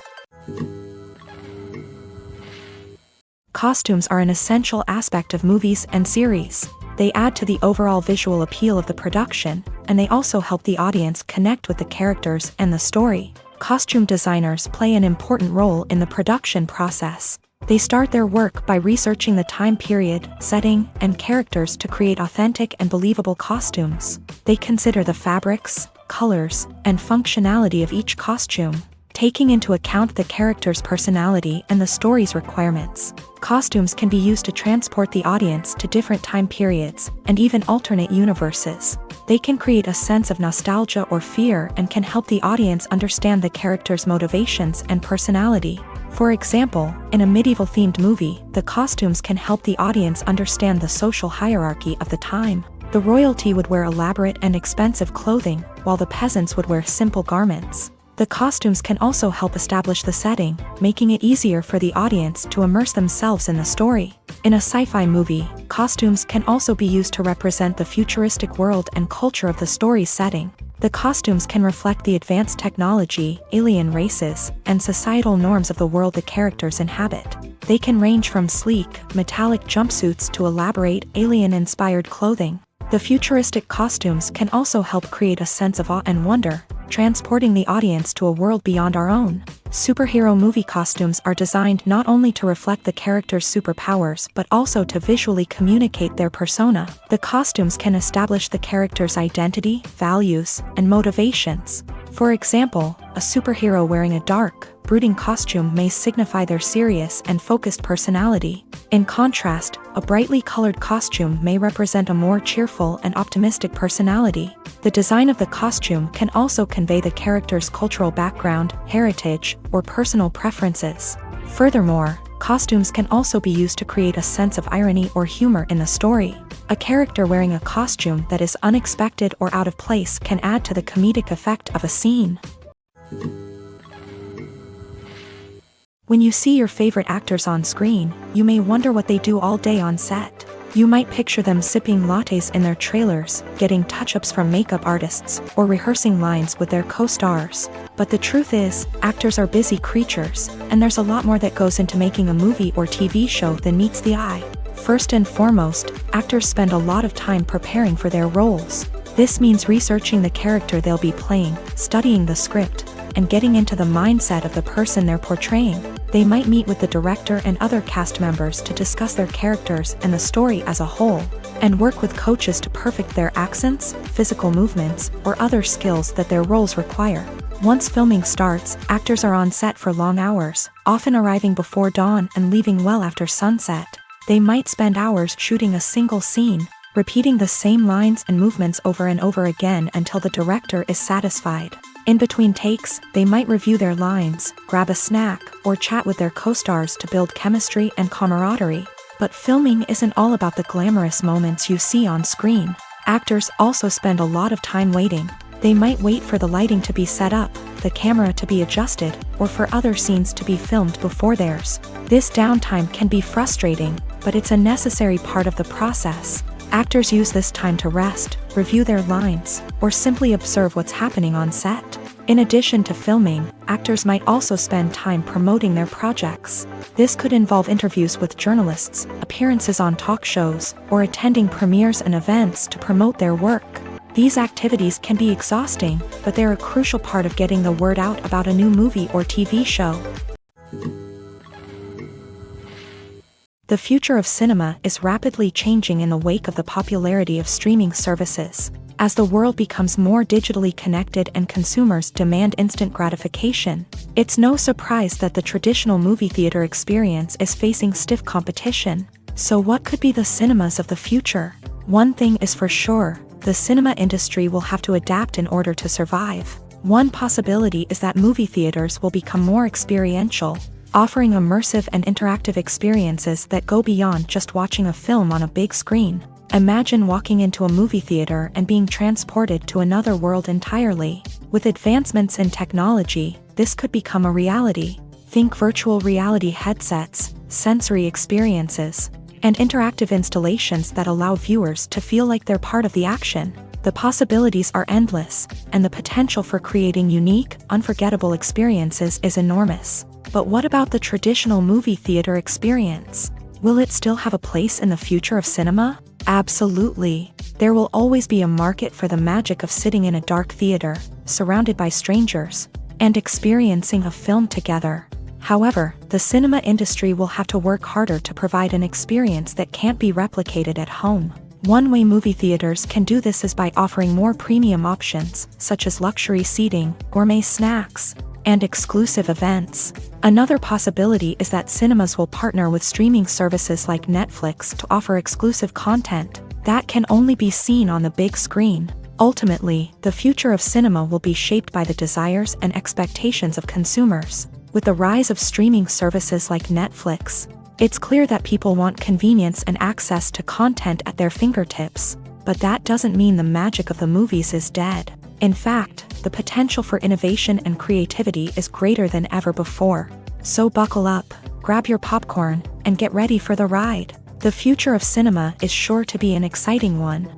Costumes are an essential aspect of movies and series. They add to the overall visual appeal of the production, and they also help the audience connect with the characters and the story. Costume designers play an important role in the production process. They start their work by researching the time period, setting, and characters to create authentic and believable costumes. They consider the fabrics, colors, and functionality of each costume, taking into account the character's personality and the story's requirements. Costumes can be used to transport the audience to different time periods, and even alternate universes. They can create a sense of nostalgia or fear and can help the audience understand the character's motivations and personality. For example, in a medieval-themed movie, the costumes can help the audience understand the social hierarchy of the time. The royalty would wear elaborate and expensive clothing, while the peasants would wear simple garments. The costumes can also help establish the setting, making it easier for the audience to immerse themselves in the story. In a sci-fi movie, costumes can also be used to represent the futuristic world and culture of the story's setting. The costumes can reflect the advanced technology, alien races, and societal norms of the world the characters inhabit. They can range from sleek, metallic jumpsuits to elaborate, alien-inspired clothing. The futuristic costumes can also help create a sense of awe and wonder, transporting the audience to a world beyond our own. Superhero movie costumes are designed not only to reflect the character's superpowers but also to visually communicate their persona. The costumes can establish the character's identity, values, and motivations. For example, a superhero wearing a dark, brooding costume may signify their serious and focused personality. In contrast, a brightly colored costume may represent a more cheerful and optimistic personality. The design of the costume can also convey the character's cultural background, heritage, or personal preferences. Furthermore, costumes can also be used to create a sense of irony or humor in the story. A character wearing a costume that is unexpected or out of place can add to the comedic effect of a scene. When you see your favorite actors on screen, you may wonder what they do all day on set. You might picture them sipping lattes in their trailers, getting touch-ups from makeup artists, or rehearsing lines with their co-stars. But the truth is, actors are busy creatures, and there's a lot more that goes into making a movie or TV show than meets the eye. First and foremost, actors spend a lot of time preparing for their roles. This means researching the character they'll be playing, studying the script, and getting into the mindset of the person they're portraying. They might meet with the director and other cast members to discuss their characters and the story as a whole, and work with coaches to perfect their accents, physical movements, or other skills that their roles require. Once filming starts, actors are on set for long hours, often arriving before dawn and leaving well after sunset. They might spend hours shooting a single scene, repeating the same lines and movements over and over again until the director is satisfied. In between takes, they might review their lines, grab a snack, or chat with their co-stars to build chemistry and camaraderie. But filming isn't all about the glamorous moments you see on screen. Actors also spend a lot of time waiting. They might wait for the lighting to be set up, the camera to be adjusted, or for other scenes to be filmed before theirs. This downtime can be frustrating, but it's a necessary part of the process. Actors use this time to rest, review their lines, or simply observe what's happening on set. In addition to filming, actors might also spend time promoting their projects. This could involve interviews with journalists, appearances on talk shows, or attending premieres and events to promote their work. These activities can be exhausting, but they're a crucial part of getting the word out about a new movie or TV show. The future of cinema is rapidly changing in the wake of the popularity of streaming services. As the world becomes more digitally connected and consumers demand instant gratification, it's no surprise that the traditional movie theater experience is facing stiff competition. So what could be the cinemas of the future? One thing is for sure, the cinema industry will have to adapt in order to survive. One possibility is that movie theaters will become more experiential, offering immersive and interactive experiences that go beyond just watching a film on a big screen. Imagine walking into a movie theater and being transported to another world entirely. With advancements in technology, this could become a reality. Think virtual reality headsets, sensory experiences, and interactive installations that allow viewers to feel like they're part of the action. The possibilities are endless, and the potential for creating unique, unforgettable experiences is enormous. But what about the traditional movie theater experience? Will it still have a place in the future of cinema? Absolutely. There will always be a market for the magic of sitting in a dark theater, surrounded by strangers, and experiencing a film together. However, the cinema industry will have to work harder to provide an experience that can't be replicated at home. One way movie theaters can do this is by offering more premium options, such as luxury seating, gourmet snacks, and exclusive events. Another possibility is that cinemas will partner with streaming services like Netflix to offer exclusive content that can only be seen on the big screen. Ultimately, the future of cinema will be shaped by the desires and expectations of consumers. With the rise of streaming services like Netflix, it's clear that people want convenience and access to content at their fingertips. But that doesn't mean the magic of the movies is dead. In fact, the potential for innovation and creativity is greater than ever before. So buckle up, grab your popcorn, and get ready for the ride. The future of cinema is sure to be an exciting one.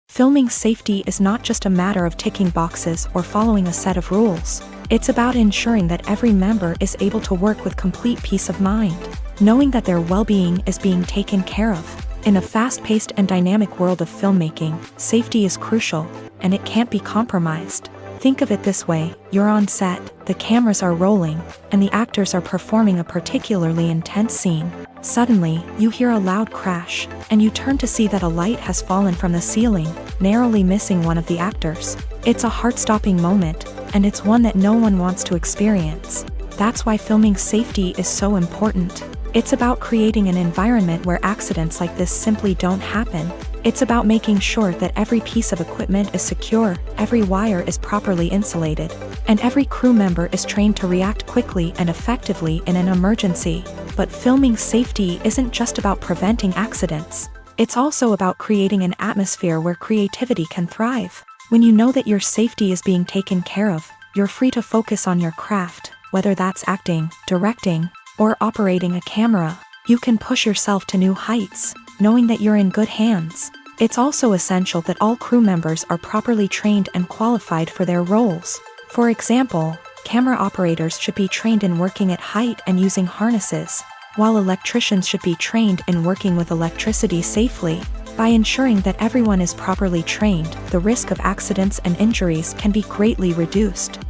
Filming safety is not just a matter of ticking boxes or following a set of rules. It's about ensuring that every member is able to work with complete peace of mind, knowing that their well-being is being taken care of. In a fast-paced and dynamic world of filmmaking, safety is crucial, and it can't be compromised. Think of it this way, you're on set, the cameras are rolling, and the actors are performing a particularly intense scene. Suddenly, you hear a loud crash, and you turn to see that a light has fallen from the ceiling, narrowly missing one of the actors. It's a heart-stopping moment, and it's one that no one wants to experience. That's why filming safety is so important. It's about creating an environment where accidents like this simply don't happen. It's about making sure that every piece of equipment is secure, every wire is properly insulated, and every crew member is trained to react quickly and effectively in an emergency. But filming safety isn't just about preventing accidents. It's also about creating an atmosphere where creativity can thrive. When you know that your safety is being taken care of, you're free to focus on your craft, whether that's acting, directing, or operating a camera. You can push yourself to new heights, knowing that you're in good hands. It's also essential that all crew members are properly trained and qualified for their roles. For example, camera operators should be trained in working at height and using harnesses, while electricians should be trained in working with electricity safely. By ensuring that everyone is properly trained, the risk of accidents and injuries can be greatly reduced.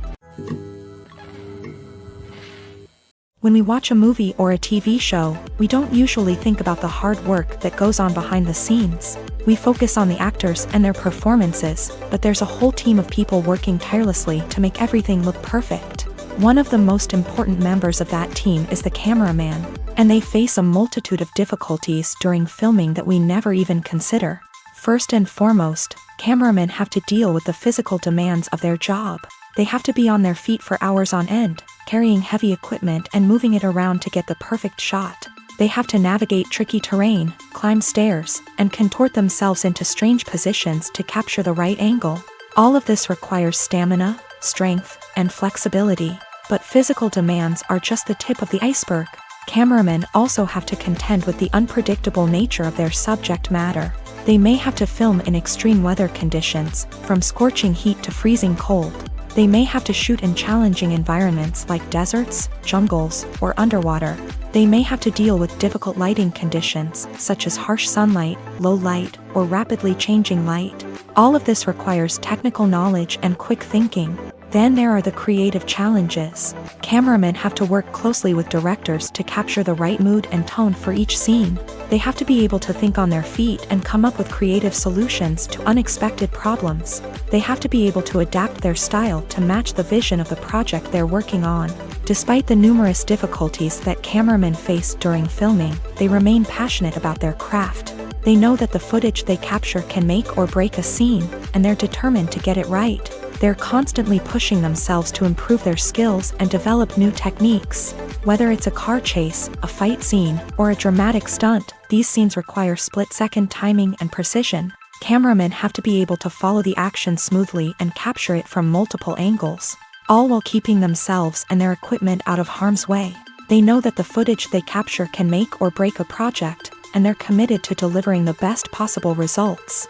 When we watch a movie or a TV show, we don't usually think about the hard work that goes on behind the scenes. We focus on the actors and their performances, but there's a whole team of people working tirelessly to make everything look perfect. One of the most important members of that team is the cameraman, and they face a multitude of difficulties during filming that we never even consider. First and foremost, cameramen have to deal with the physical demands of their job. They have to be on their feet for hours on end, carrying heavy equipment and moving it around to get the perfect shot. They have to navigate tricky terrain, climb stairs, and contort themselves into strange positions to capture the right angle. All of this requires stamina, strength, and flexibility. But physical demands are just the tip of the iceberg. Cameramen also have to contend with the unpredictable nature of their subject matter. They may have to film in extreme weather conditions, from scorching heat to freezing cold. They may have to shoot in challenging environments like deserts, jungles, or underwater. They may have to deal with difficult lighting conditions, such as harsh sunlight, low light, or rapidly changing light. All of this requires technical knowledge and quick thinking. Then there are the creative challenges. Cameramen have to work closely with directors to capture the right mood and tone for each scene. They have to be able to think on their feet and come up with creative solutions to unexpected problems. They have to be able to adapt their style to match the vision of the project they're working on. Despite the numerous difficulties that cameramen face during filming, they remain passionate about their craft. They know that the footage they capture can make or break a scene, and they're determined to get it right. They're constantly pushing themselves to improve their skills and develop new techniques. Whether it's a car chase, a fight scene, or a dramatic stunt, these scenes require split-second timing and precision. Cameramen have to be able to follow the action smoothly and capture it from multiple angles, all while keeping themselves and their equipment out of harm's way. They know that the footage they capture can make or break a project, and they're committed to delivering the best possible results.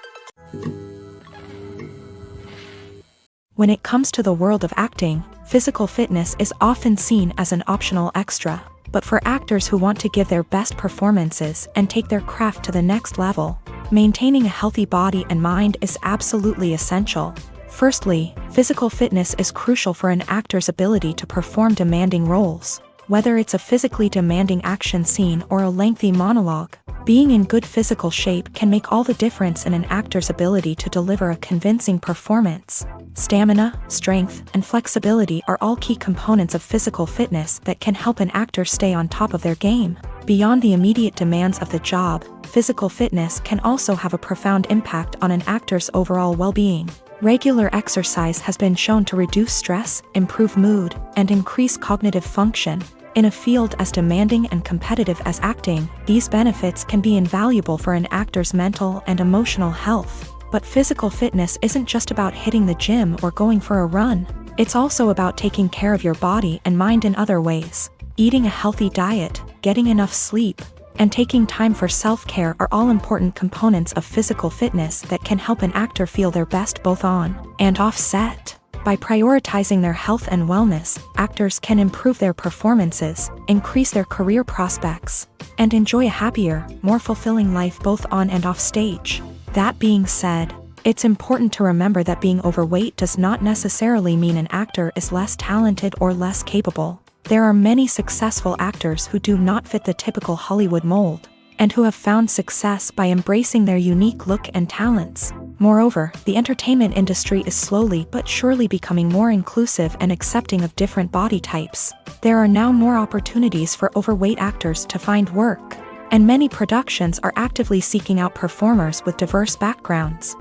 When it comes to the world of acting, physical fitness is often seen as an optional extra. But for actors who want to give their best performances and take their craft to the next level, maintaining a healthy body and mind is absolutely essential. Firstly, physical fitness is crucial for an actor's ability to perform demanding roles. Whether it's a physically demanding action scene or a lengthy monologue, being in good physical shape can make all the difference in an actor's ability to deliver a convincing performance. Stamina, strength, and flexibility are all key components of physical fitness that can help an actor stay on top of their game. Beyond the immediate demands of the job, physical fitness can also have a profound impact on an actor's overall well-being. Regular exercise has been shown to reduce stress, improve mood, and increase cognitive function. In a field as demanding and competitive as acting, these benefits can be invaluable for an actor's mental and emotional health. But physical fitness isn't just about hitting the gym or going for a run. It's also about taking care of your body and mind in other ways. Eating a healthy diet, getting enough sleep, and taking time for self-care are all important components of physical fitness that can help an actor feel their best both on and off set. By prioritizing their health and wellness, actors can improve their performances, increase their career prospects, and enjoy a happier, more fulfilling life both on and off stage. That being said, it's important to remember that being overweight does not necessarily mean an actor is less talented or less capable. There are many successful actors who do not fit the typical Hollywood mold, and who have found success by embracing their unique look and talents. Moreover, the entertainment industry is slowly but surely becoming more inclusive and accepting of different body types. There are now more opportunities for overweight actors to find work, and many productions are actively seeking out performers with diverse backgrounds.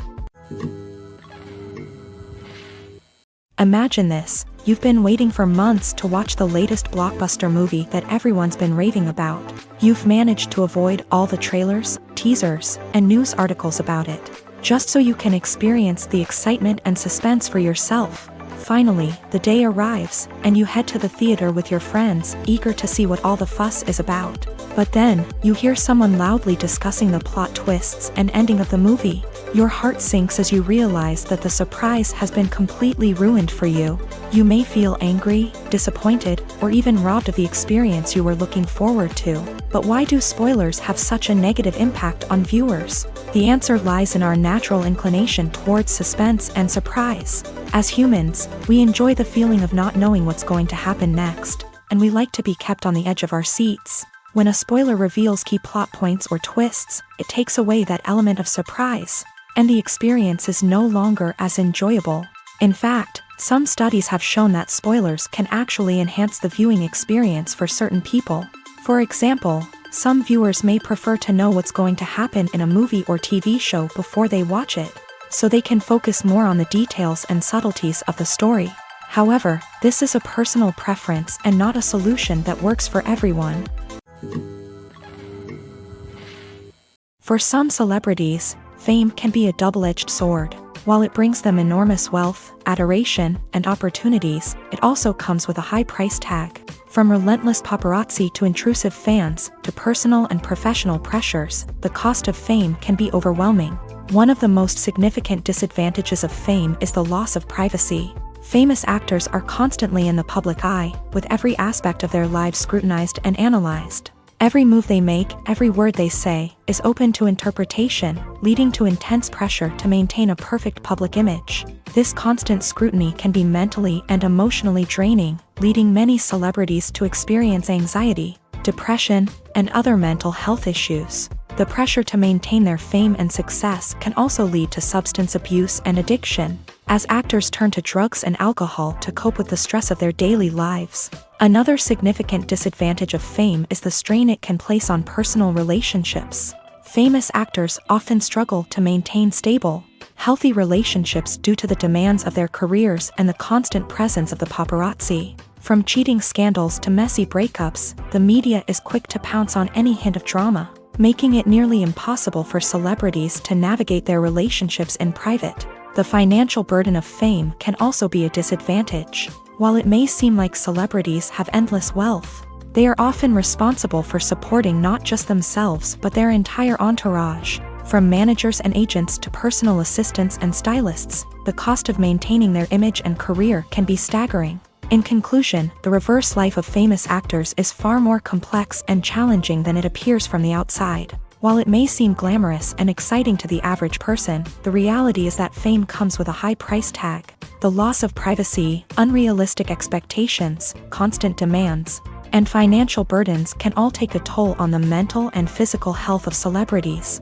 Imagine this: you've been waiting for months to watch the latest blockbuster movie that everyone's been raving about. You've managed to avoid all the trailers, teasers, and news articles about it, just so you can experience the excitement and suspense for yourself. Finally, the day arrives, and you head to the theater with your friends, eager to see what all the fuss is about. But then, you hear someone loudly discussing the plot twists and ending of the movie. Your heart sinks as you realize that the surprise has been completely ruined for you. You may feel angry, disappointed, or even robbed of the experience you were looking forward to. But why do spoilers have such a negative impact on viewers? The answer lies in our natural inclination towards suspense and surprise. As humans, we enjoy the feeling of not knowing what's going to happen next, and we like to be kept on the edge of our seats. When a spoiler reveals key plot points or twists, it takes away that element of surprise, and the experience is no longer as enjoyable. In fact, some studies have shown that spoilers can actually enhance the viewing experience for certain people. For example, some viewers may prefer to know what's going to happen in a movie or TV show before they watch it, so they can focus more on the details and subtleties of the story. However, this is a personal preference and not a solution that works for everyone. For some celebrities, fame can be a double-edged sword. While it brings them enormous wealth, adoration, and opportunities, it also comes with a high price tag. From relentless paparazzi to intrusive fans, to personal and professional pressures, the cost of fame can be overwhelming. One of the most significant disadvantages of fame is the loss of privacy. Famous actors are constantly in the public eye, with every aspect of their lives scrutinized and analyzed. Every move they make, every word they say, is open to interpretation, leading to intense pressure to maintain a perfect public image. This constant scrutiny can be mentally and emotionally draining, leading many celebrities to experience anxiety, depression, and other mental health issues. The pressure to maintain their fame and success can also lead to substance abuse and addiction, as actors turn to drugs and alcohol to cope with the stress of their daily lives. Another significant disadvantage of fame is the strain it can place on personal relationships. Famous actors often struggle to maintain stable, healthy relationships due to the demands of their careers and the constant presence of the paparazzi. From cheating scandals to messy breakups, the media is quick to pounce on any hint of drama, making it nearly impossible for celebrities to navigate their relationships in private. The financial burden of fame can also be a disadvantage. While it may seem like celebrities have endless wealth, they are often responsible for supporting not just themselves but their entire entourage. From managers and agents to personal assistants and stylists, the cost of maintaining their image and career can be staggering. In conclusion, the reverse life of famous actors is far more complex and challenging than it appears from the outside. While it may seem glamorous and exciting to the average person, the reality is that fame comes with a high price tag. The loss of privacy, unrealistic expectations, constant demands, and financial burdens can all take a toll on the mental and physical health of celebrities.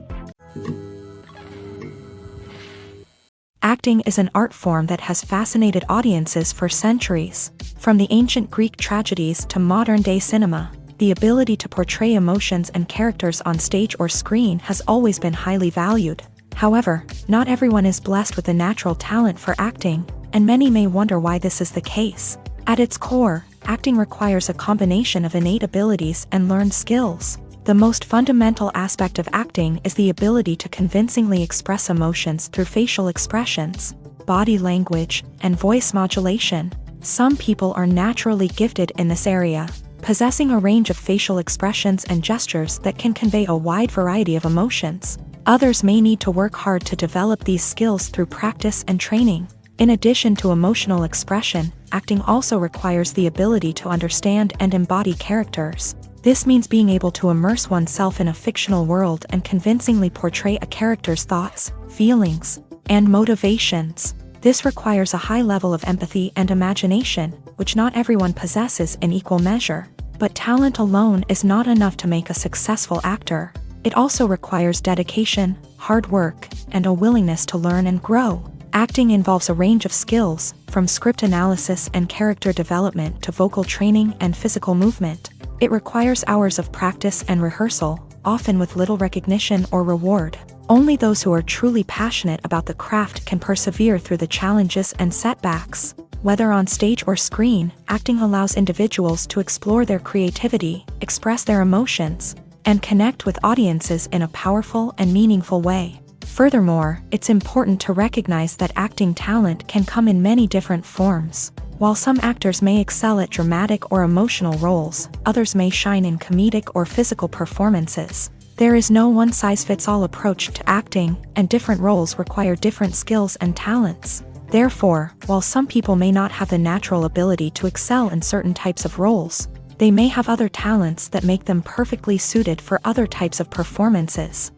Acting is an art form that has fascinated audiences for centuries. From the ancient Greek tragedies to modern-day cinema, the ability to portray emotions and characters on stage or screen has always been highly valued. However, not everyone is blessed with a natural talent for acting, and many may wonder why this is the case. At its core, acting requires a combination of innate abilities and learned skills. The most fundamental aspect of acting is the ability to convincingly express emotions through facial expressions, body language, and voice modulation. Some people are naturally gifted in this area, possessing a range of facial expressions and gestures that can convey a wide variety of emotions. Others may need to work hard to develop these skills through practice and training. In addition to emotional expression, acting also requires the ability to understand and embody characters. This means being able to immerse oneself in a fictional world and convincingly portray a character's thoughts, feelings, and motivations. This requires a high level of empathy and imagination, which not everyone possesses in equal measure. But talent alone is not enough to make a successful actor. It also requires dedication, hard work, and a willingness to learn and grow. Acting involves a range of skills, from script analysis and character development to vocal training and physical movement. It requires hours of practice and rehearsal, often with little recognition or reward. Only those who are truly passionate about the craft can persevere through the challenges and setbacks. Whether on stage or screen, acting allows individuals to explore their creativity, express their emotions, and connect with audiences in a powerful and meaningful way. Furthermore, it's important to recognize that acting talent can come in many different forms. While some actors may excel at dramatic or emotional roles, others may shine in comedic or physical performances. There is no one-size-fits-all approach to acting, and different roles require different skills and talents. Therefore, while some people may not have the natural ability to excel in certain types of roles, they may have other talents that make them perfectly suited for other types of performances.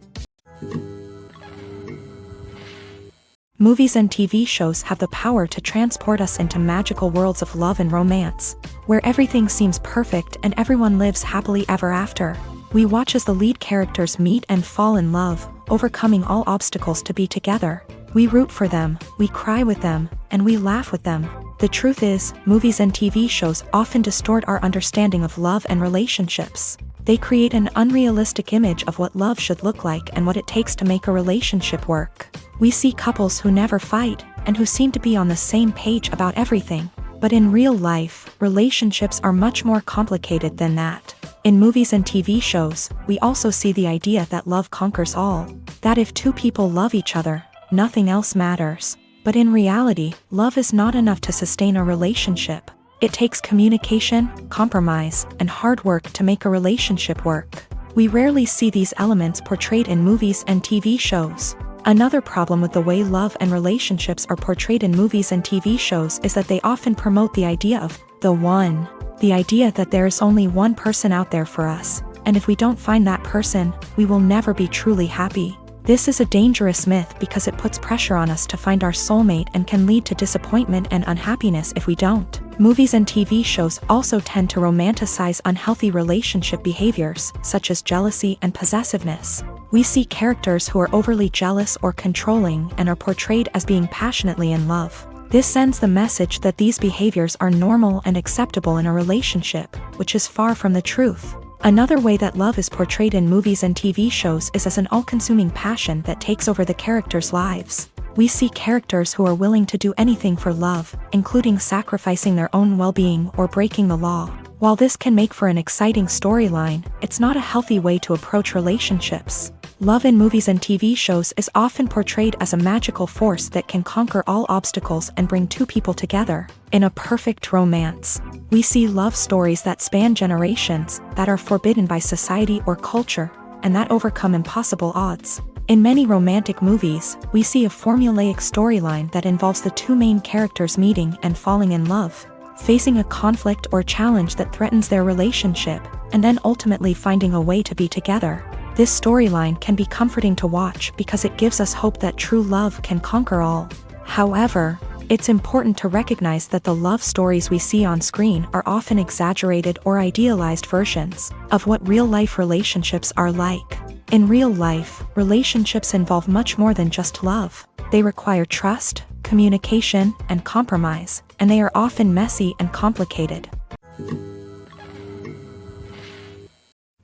Movies and TV shows have the power to transport us into magical worlds of love and romance, where everything seems perfect and everyone lives happily ever after. We watch as the lead characters meet and fall in love, overcoming all obstacles to be together. We root for them, we cry with them, and we laugh with them. The truth is, movies and TV shows often distort our understanding of love and relationships. They create an unrealistic image of what love should look like and what it takes to make a relationship work. We see couples who never fight, and who seem to be on the same page about everything. But in real life, relationships are much more complicated than that. In movies and TV shows, we also see the idea that love conquers all. That if two people love each other, nothing else matters. But in reality, love is not enough to sustain a relationship. It takes communication, compromise, and hard work to make a relationship work. We rarely see these elements portrayed in movies and TV shows. Another problem with the way love and relationships are portrayed in movies and TV shows is that they often promote the idea of the one. The idea that there is only one person out there for us, and if we don't find that person, we will never be truly happy. This is a dangerous myth because it puts pressure on us to find our soulmate and can lead to disappointment and unhappiness if we don't. Movies and TV shows also tend to romanticize unhealthy relationship behaviors, such as jealousy and possessiveness. We see characters who are overly jealous or controlling and are portrayed as being passionately in love. This sends the message that these behaviors are normal and acceptable in a relationship, which is far from the truth. Another way that love is portrayed in movies and TV shows is as an all-consuming passion that takes over the characters' lives. We see characters who are willing to do anything for love, including sacrificing their own well-being or breaking the law. While this can make for an exciting storyline, it's not a healthy way to approach relationships. Love in movies and TV shows is often portrayed as a magical force that can conquer all obstacles and bring two people together in a perfect romance. We see love stories that span generations, that are forbidden by society or culture, and that overcome impossible odds. In many romantic movies, we see a formulaic storyline that involves the two main characters meeting and falling in love, facing a conflict or challenge that threatens their relationship, and then ultimately finding a way to be together. This storyline can be comforting to watch because it gives us hope that true love can conquer all. However, it's important to recognize that the love stories we see on screen are often exaggerated or idealized versions of what real-life relationships are like. In real life, relationships involve much more than just love. They require trust, communication, and compromise, and they are often messy and complicated.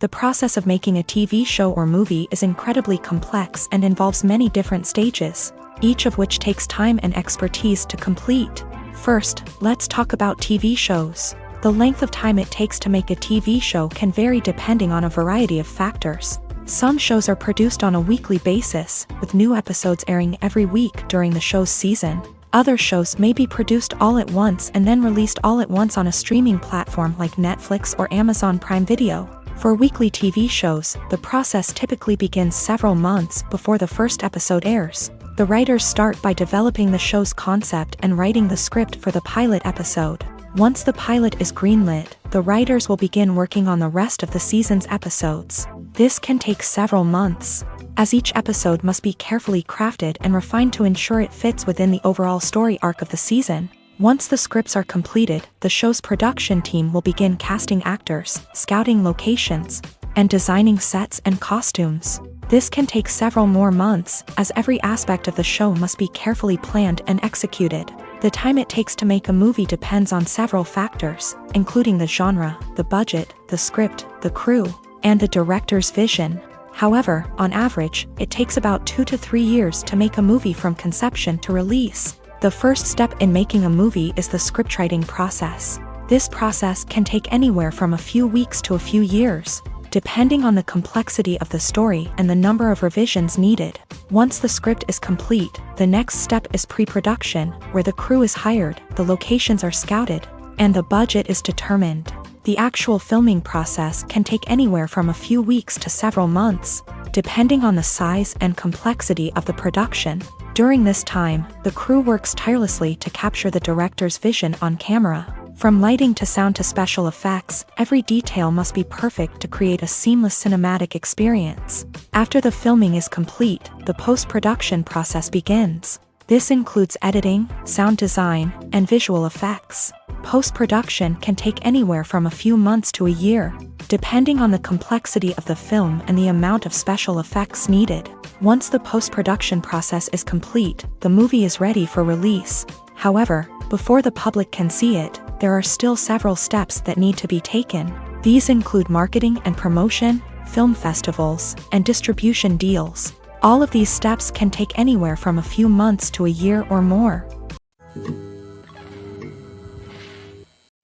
The process of making a TV show or movie is incredibly complex and involves many different stages, each of which takes time and expertise to complete. First, let's talk about TV shows. The length of time it takes to make a TV show can vary depending on a variety of factors. Some shows are produced on a weekly basis, with new episodes airing every week during the show's season. Other shows may be produced all at once and then released all at once on a streaming platform like Netflix or Amazon Prime Video. For weekly TV shows, the process typically begins several months before the first episode airs. The writers start by developing the show's concept and writing the script for the pilot episode. Once the pilot is greenlit, the writers will begin working on the rest of the season's episodes. This can take several months, as each episode must be carefully crafted and refined to ensure it fits within the overall story arc of the season. Once the scripts are completed, the show's production team will begin casting actors, scouting locations, and designing sets and costumes. This can take several more months, as every aspect of the show must be carefully planned and executed. The time it takes to make a movie depends on several factors, including the genre, the budget, the script, the crew, and the director's vision. However, on average, it takes about 2 to 3 years to make a movie from conception to release. The first step in making a movie is the scriptwriting process. This process can take anywhere from a few weeks to a few years, depending on the complexity of the story and the number of revisions needed. Once the script is complete, the next step is pre-production, where the crew is hired, the locations are scouted, and the budget is determined. The actual filming process can take anywhere from a few weeks to several months, depending on the size and complexity of the production. During this time, the crew works tirelessly to capture the director's vision on camera. From lighting to sound to special effects, every detail must be perfect to create a seamless cinematic experience. After the filming is complete, the post-production process begins. This includes editing, sound design, and visual effects. Post-production can take anywhere from a few months to a year, depending on the complexity of the film and the amount of special effects needed. Once the post-production process is complete, the movie is ready for release. However, before the public can see it, there are still several steps that need to be taken. These include marketing and promotion, film festivals, and distribution deals. All of these steps can take anywhere from a few months to a year or more.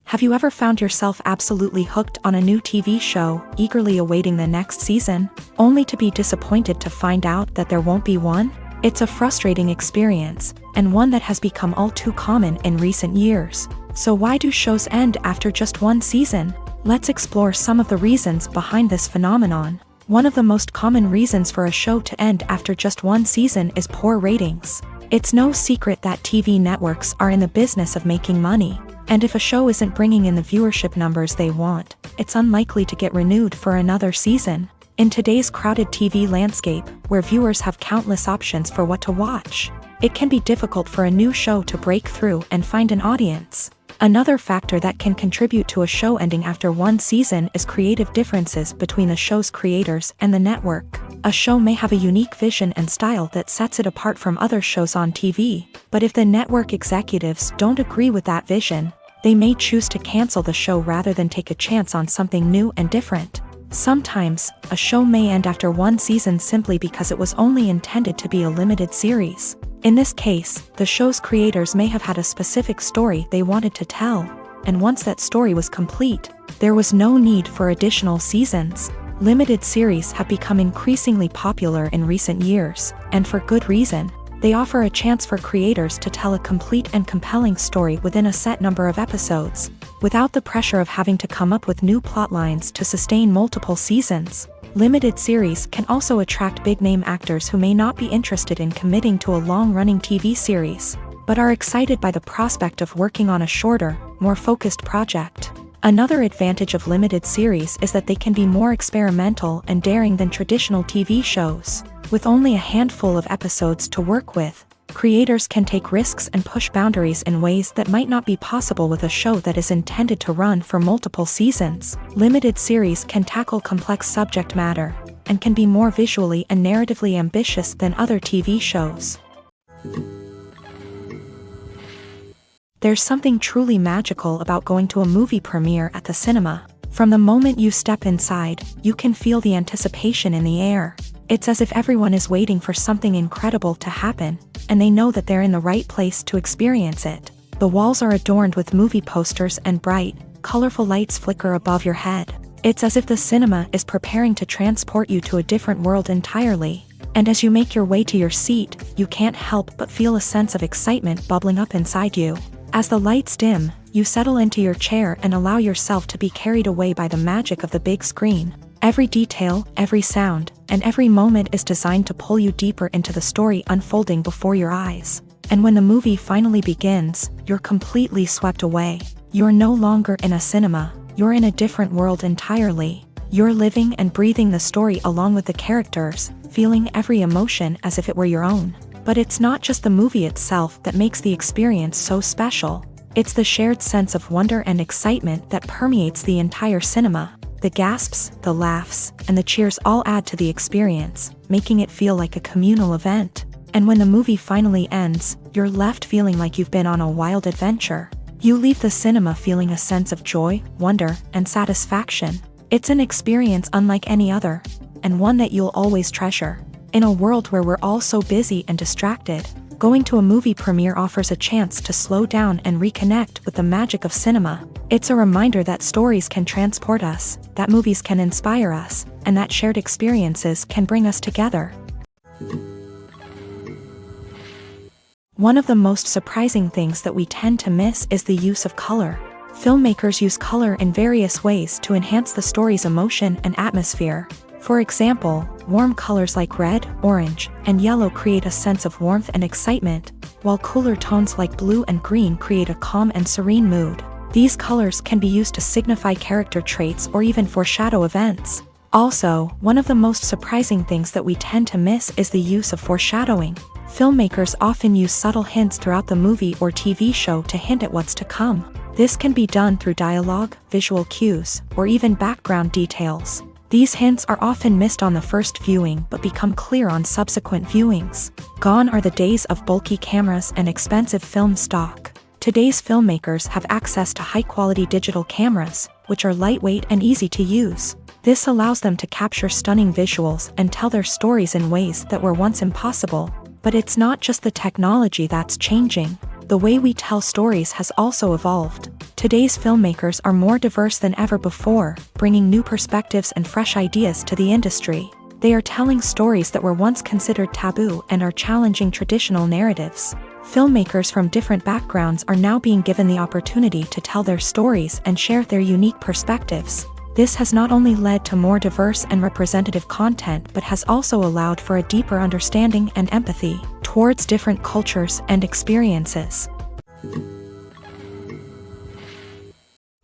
Have you ever found yourself absolutely hooked on a new TV show, eagerly awaiting the next season, only to be disappointed to find out that there won't be one? It's a frustrating experience, and one that has become all too common in recent years. So why do shows end after just one season? Let's explore some of the reasons behind this phenomenon. One of the most common reasons for a show to end after just one season is poor ratings. It's no secret that TV networks are in the business of making money, and if a show isn't bringing in the viewership numbers they want, it's unlikely to get renewed for another season. In today's crowded TV landscape, where viewers have countless options for what to watch, it can be difficult for a new show to break through and find an audience. Another factor that can contribute to a show ending after one season is creative differences between the show's creators and the network. A show may have a unique vision and style that sets it apart from other shows on TV, but if the network executives don't agree with that vision, they may choose to cancel the show rather than take a chance on something new and different. Sometimes, a show may end after one season simply because it was only intended to be a limited series. In this case, the show's creators may have had a specific story they wanted to tell, and once that story was complete, there was no need for additional seasons. Limited series have become increasingly popular in recent years, and for good reason. They offer a chance for creators to tell a complete and compelling story within a set number of episodes, without the pressure of having to come up with new plot lines to sustain multiple seasons. Limited series can also attract big-name actors who may not be interested in committing to a long-running TV series, but are excited by the prospect of working on a shorter, more focused project. Another advantage of limited series is that they can be more experimental and daring than traditional TV shows. With only a handful of episodes to work with, creators can take risks and push boundaries in ways that might not be possible with a show that is intended to run for multiple seasons. Limited series can tackle complex subject matter, and can be more visually and narratively ambitious than other TV shows. There's something truly magical about going to a movie premiere at the cinema. From the moment you step inside, you can feel the anticipation in the air. It's as if everyone is waiting for something incredible to happen, and they know that they're in the right place to experience it. The walls are adorned with movie posters and bright, colorful lights flicker above your head. It's as if the cinema is preparing to transport you to a different world entirely. And as you make your way to your seat, you can't help but feel a sense of excitement bubbling up inside you. As the lights dim, you settle into your chair and allow yourself to be carried away by the magic of the big screen. Every detail, every sound, and every moment is designed to pull you deeper into the story unfolding before your eyes. And when the movie finally begins, you're completely swept away. You're no longer in a cinema, you're in a different world entirely. You're living and breathing the story along with the characters, feeling every emotion as if it were your own. But it's not just the movie itself that makes the experience so special. It's the shared sense of wonder and excitement that permeates the entire cinema. The gasps, the laughs, and the cheers all add to the experience, making it feel like a communal event. And when the movie finally ends, you're left feeling like you've been on a wild adventure. You leave the cinema feeling a sense of joy, wonder, and satisfaction. It's an experience unlike any other, and one that you'll always treasure. In a world where we're all so busy and distracted, going to a movie premiere offers a chance to slow down and reconnect with the magic of cinema. It's a reminder that stories can transport us, that movies can inspire us, and that shared experiences can bring us together. One of the most surprising things that we tend to miss is the use of color. Filmmakers use color in various ways to enhance the story's emotion and atmosphere. For example, warm colors like red, orange, and yellow create a sense of warmth and excitement, while cooler tones like blue and green create a calm and serene mood. These colors can be used to signify character traits or even foreshadow events. Also, one of the most surprising things that we tend to miss is the use of foreshadowing. Filmmakers often use subtle hints throughout the movie or TV show to hint at what's to come. This can be done through dialogue, visual cues, or even background details. These hints are often missed on the first viewing but become clear on subsequent viewings. Gone are the days of bulky cameras and expensive film stock. Today's filmmakers have access to high-quality digital cameras, which are lightweight and easy to use. This allows them to capture stunning visuals and tell their stories in ways that were once impossible. But it's not just the technology that's changing. The way we tell stories has also evolved. Today's filmmakers are more diverse than ever before, bringing new perspectives and fresh ideas to the industry. They are telling stories that were once considered taboo and are challenging traditional narratives. Filmmakers from different backgrounds are now being given the opportunity to tell their stories and share their unique perspectives. This has not only led to more diverse and representative content but has also allowed for a deeper understanding and empathy towards different cultures and experiences.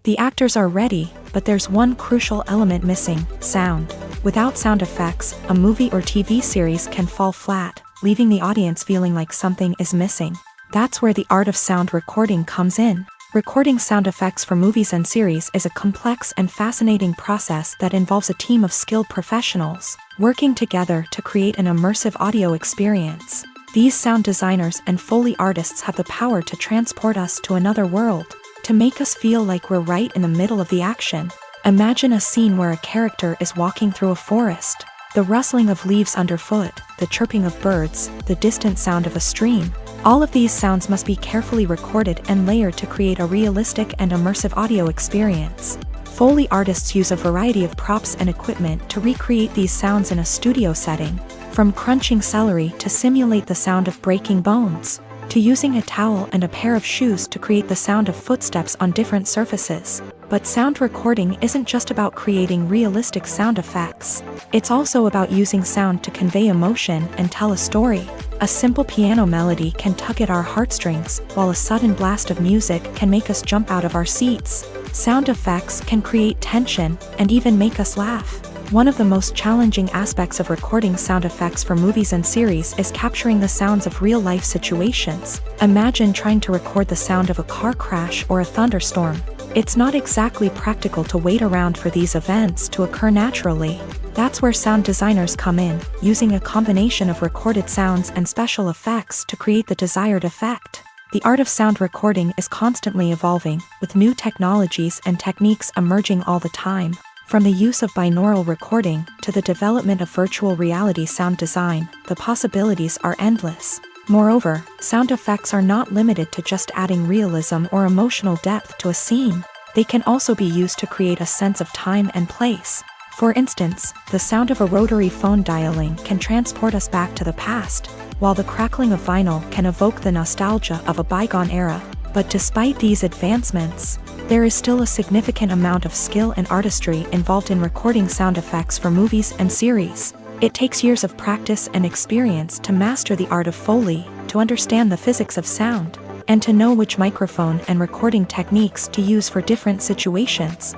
The actors are ready, but there's one crucial element missing: sound. Without sound effects, a movie or TV series can fall flat, leaving the audience feeling like something is missing. That's where the art of sound recording comes in. Recording sound effects for movies and series is a complex and fascinating process that involves a team of skilled professionals working together to create an immersive audio experience. These sound designers and Foley artists have the power to transport us to another world, to make us feel like we're right in the middle of the action. Imagine a scene where a character is walking through a forest. The rustling of leaves underfoot, the chirping of birds, the distant sound of a stream. All of these sounds must be carefully recorded and layered to create a realistic and immersive audio experience. Foley artists use a variety of props and equipment to recreate these sounds in a studio setting, from crunching celery to simulate the sound of breaking bones, to using a towel and a pair of shoes to create the sound of footsteps on different surfaces. But sound recording isn't just about creating realistic sound effects. It's also about using sound to convey emotion and tell a story. A simple piano melody can tug at our heartstrings, while a sudden blast of music can make us jump out of our seats. Sound effects can create tension and even make us laugh. One of the most challenging aspects of recording sound effects for movies and series is capturing the sounds of real-life situations. Imagine trying to record the sound of a car crash or a thunderstorm. It's not exactly practical to wait around for these events to occur naturally. That's where sound designers come in, using a combination of recorded sounds and special effects to create the desired effect. The art of sound recording is constantly evolving, with new technologies and techniques emerging all the time. From the use of binaural recording to the development of virtual reality sound design, the possibilities are endless. Moreover, sound effects are not limited to just adding realism or emotional depth to a scene. They can also be used to create a sense of time and place. For instance, the sound of a rotary phone dialing can transport us back to the past, while the crackling of vinyl can evoke the nostalgia of a bygone era. But despite these advancements, there is still a significant amount of skill and artistry involved in recording sound effects for movies and series. It takes years of practice and experience to master the art of Foley, to understand the physics of sound, and to know which microphone and recording techniques to use for different situations.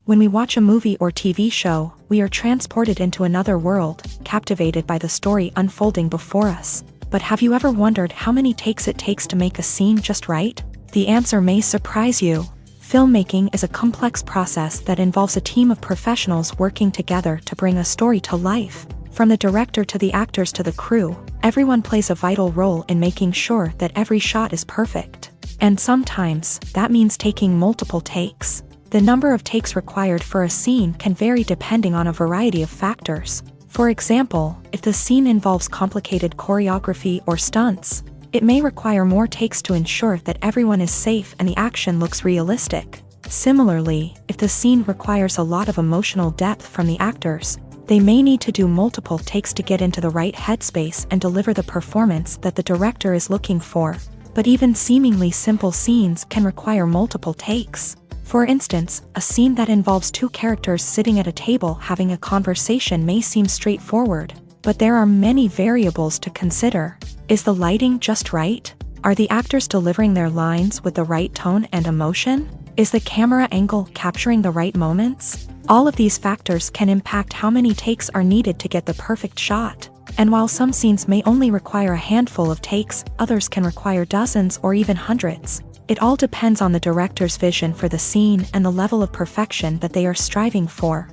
When we watch a movie or TV show, we are transported into another world, captivated by the story unfolding before us. But have you ever wondered how many takes it takes to make a scene just right? The answer may surprise you. Filmmaking is a complex process that involves a team of professionals working together to bring a story to life. From the director to the actors to the crew, everyone plays a vital role in making sure that every shot is perfect. And sometimes, that means taking multiple takes. The number of takes required for a scene can vary depending on a variety of factors. For example, if the scene involves complicated choreography or stunts, it may require more takes to ensure that everyone is safe and the action looks realistic. Similarly, if the scene requires a lot of emotional depth from the actors, they may need to do multiple takes to get into the right headspace and deliver the performance that the director is looking for. But even seemingly simple scenes can require multiple takes. For instance, a scene that involves two characters sitting at a table having a conversation may seem straightforward, but there are many variables to consider. Is the lighting just right? Are the actors delivering their lines with the right tone and emotion? Is the camera angle capturing the right moments? All of these factors can impact how many takes are needed to get the perfect shot. And while some scenes may only require a handful of takes, others can require dozens or even hundreds. It all depends on the director's vision for the scene and the level of perfection that they are striving for.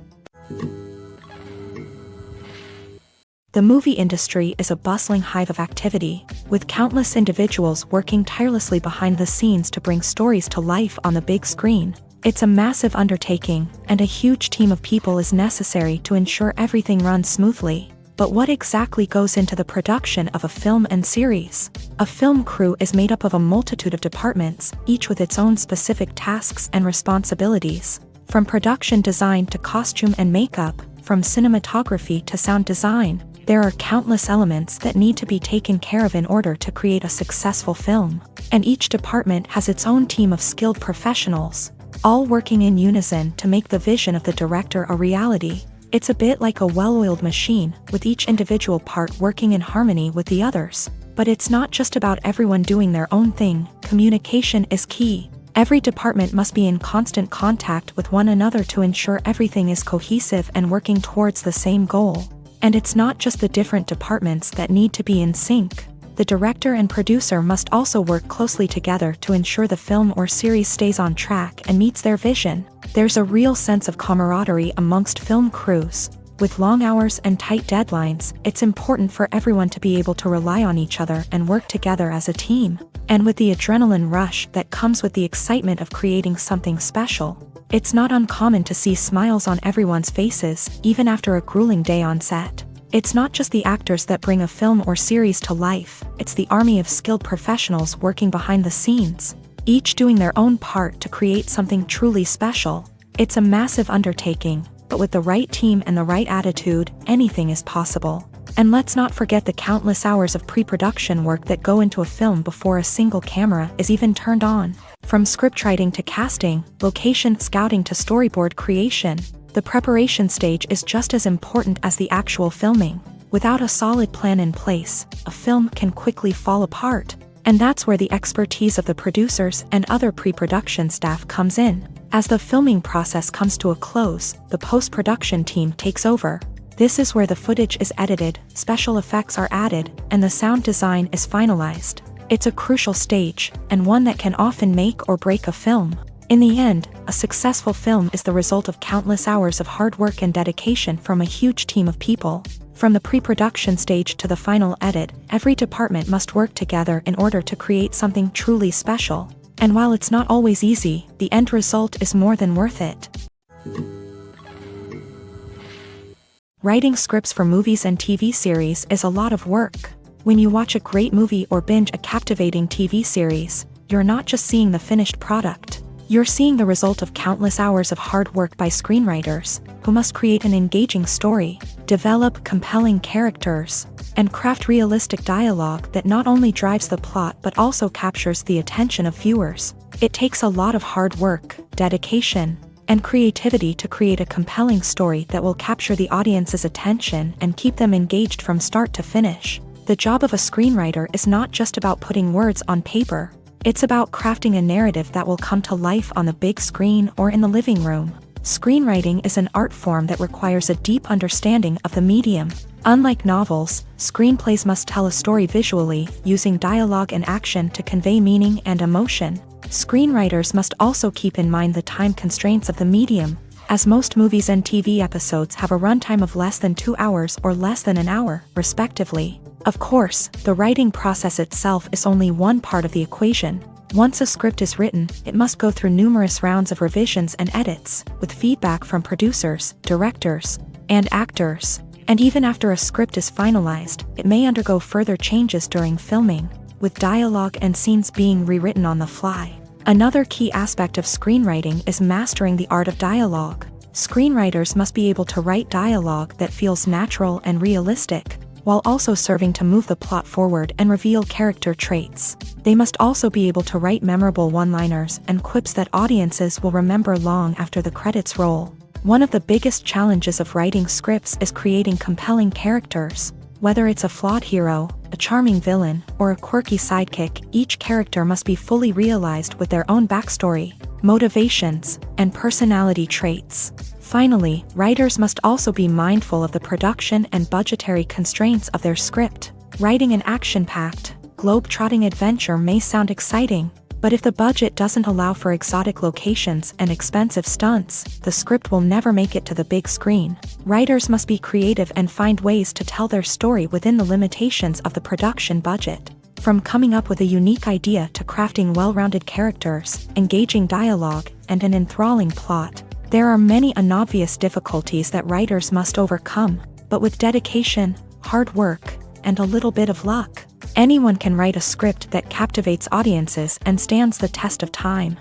The movie industry is a bustling hive of activity, with countless individuals working tirelessly behind the scenes to bring stories to life on the big screen. It's a massive undertaking, and a huge team of people is necessary to ensure everything runs smoothly. But what exactly goes into the production of a film and series? A film crew is made up of a multitude of departments, each with its own specific tasks and responsibilities. From production design to costume and makeup, from cinematography to sound design, There are countless elements that need to be taken care of in order to create a successful film, and each department has its own team of skilled professionals, all working in unison to make the vision of the director a reality. It's a bit like a well-oiled machine, with each individual part working in harmony with the others. But it's not just about everyone doing their own thing. Communication is key. Every department must be in constant contact with one another to ensure everything is cohesive and working towards the same goal. And it's not just the different departments that need to be in sync. The director and producer must also work closely together to ensure the film or series stays on track and meets their vision. There's a real sense of camaraderie amongst film crews. With long hours and tight deadlines, it's important for everyone to be able to rely on each other and work together as a team. And with the adrenaline rush that comes with the excitement of creating something special, it's not uncommon to see smiles on everyone's faces, even after a grueling day on set. It's not just the actors that bring a film or series to life, it's the army of skilled professionals working behind the scenes, each doing their own part to create something truly special. It's a massive undertaking, but with the right team and the right attitude, anything is possible. And let's not forget the countless hours of pre-production work that go into a film before a single camera is even turned on. From scriptwriting to casting, location scouting to storyboard creation, the preparation stage is just as important as the actual filming. Without a solid plan in place, a film can quickly fall apart. And that's where the expertise of the producers and other pre-production staff comes in. As the filming process comes to a close, the post-production team takes over. This is where the footage is edited, special effects are added, and the sound design is finalized. It's a crucial stage, and one that can often make or break a film. In the end, a successful film is the result of countless hours of hard work and dedication from a huge team of people. From the pre-production stage to the final edit, every department must work together in order to create something truly special. And while it's not always easy, the end result is more than worth it. Writing scripts for movies and TV series is a lot of work. When you watch a great movie or binge a captivating TV series, you're not just seeing the finished product. You're seeing the result of countless hours of hard work by screenwriters, who must create an engaging story, develop compelling characters, and craft realistic dialogue that not only drives the plot but also captures the attention of viewers. It takes a lot of hard work, dedication, and creativity to create a compelling story that will capture the audience's attention and keep them engaged from start to finish. The job of a screenwriter is not just about putting words on paper. It's about crafting a narrative that will come to life on the big screen or in the living room. Screenwriting is an art form that requires a deep understanding of the medium. Unlike novels, screenplays must tell a story visually, using dialogue and action to convey meaning and emotion. Screenwriters must also keep in mind the time constraints of the medium, as most movies and TV episodes have a runtime of less than 2 hours or less than an hour, respectively. Of course, the writing process itself is only one part of the equation. Once a script is written, it must go through numerous rounds of revisions and edits, with feedback from producers, directors, and actors. And even after a script is finalized, it may undergo further changes during filming, with dialogue and scenes being rewritten on the fly. Another key aspect of screenwriting is mastering the art of dialogue. Screenwriters must be able to write dialogue that feels natural and realistic, while also serving to move the plot forward and reveal character traits. They must also be able to write memorable one-liners and quips that audiences will remember long after the credits roll. One of the biggest challenges of writing scripts is creating compelling characters. Whether it's a flawed hero, a charming villain, or a quirky sidekick, each character must be fully realized with their own backstory, motivations, and personality traits. Finally, writers must also be mindful of the production and budgetary constraints of their script. Writing an action-packed, globe-trotting adventure may sound exciting, but if the budget doesn't allow for exotic locations and expensive stunts, the script will never make it to the big screen. Writers must be creative and find ways to tell their story within the limitations of the production budget. From coming up with a unique idea to crafting well-rounded characters, engaging dialogue, and an enthralling plot, there are many unobvious difficulties that writers must overcome, but with dedication, hard work, and a little bit of luck, anyone can write a script that captivates audiences and stands the test of time.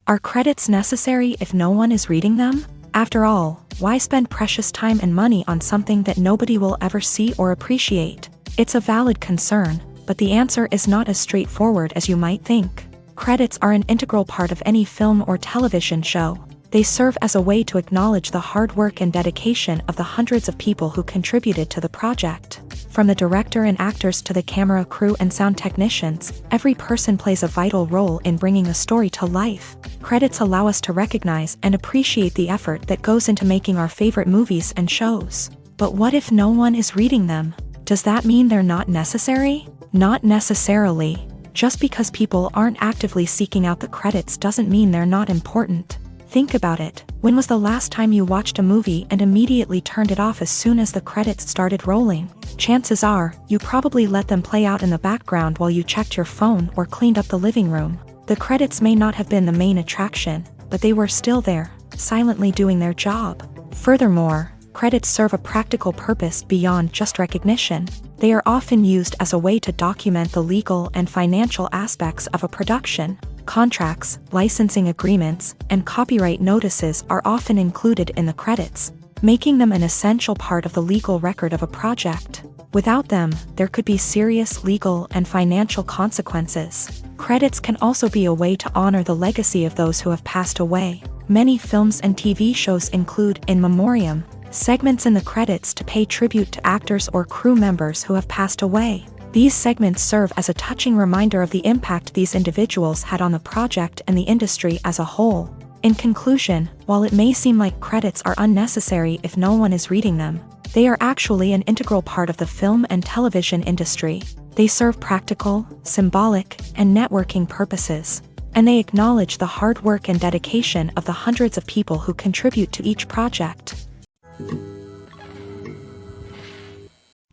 Are credits necessary if no one is reading them? After all, Why spend precious time and money on something that nobody will ever see or appreciate? It's a valid concern, but the answer is not as straightforward as you might think. Credits are an integral part of any film or television show. They serve as a way to acknowledge the hard work and dedication of the hundreds of people who contributed to the project. From the director and actors to the camera crew and sound technicians, every person plays a vital role in bringing a story to life. Credits allow us to recognize and appreciate the effort that goes into making our favorite movies and shows. But what if no one is reading them? Does that mean they're not necessary? Not necessarily. Just because people aren't actively seeking out the credits doesn't mean they're not important. Think about it. When was the last time you watched a movie and immediately turned it off as soon as the credits started rolling? Chances are, you probably let them play out in the background while you checked your phone or cleaned up the living room. The credits may not have been the main attraction, but they were still there, silently doing their job. Furthermore, credits serve a practical purpose beyond just recognition. They are often used as a way to document the legal and financial aspects of a production. Contracts, licensing agreements, and copyright notices are often included in the credits, making them an essential part of the legal record of a project. Without them, there could be serious legal and financial consequences. Credits can also be a way to honor the legacy of those who have passed away. Many films and TV shows include in memoriam segments in the credits to pay tribute to actors or crew members who have passed away. These segments serve as a touching reminder of the impact these individuals had on the project and the industry as a whole. In conclusion, while it may seem like credits are unnecessary if no one is reading them, they are actually an integral part of the film and television industry. They serve practical, symbolic, and networking purposes, and they acknowledge the hard work and dedication of the hundreds of people who contribute to each project.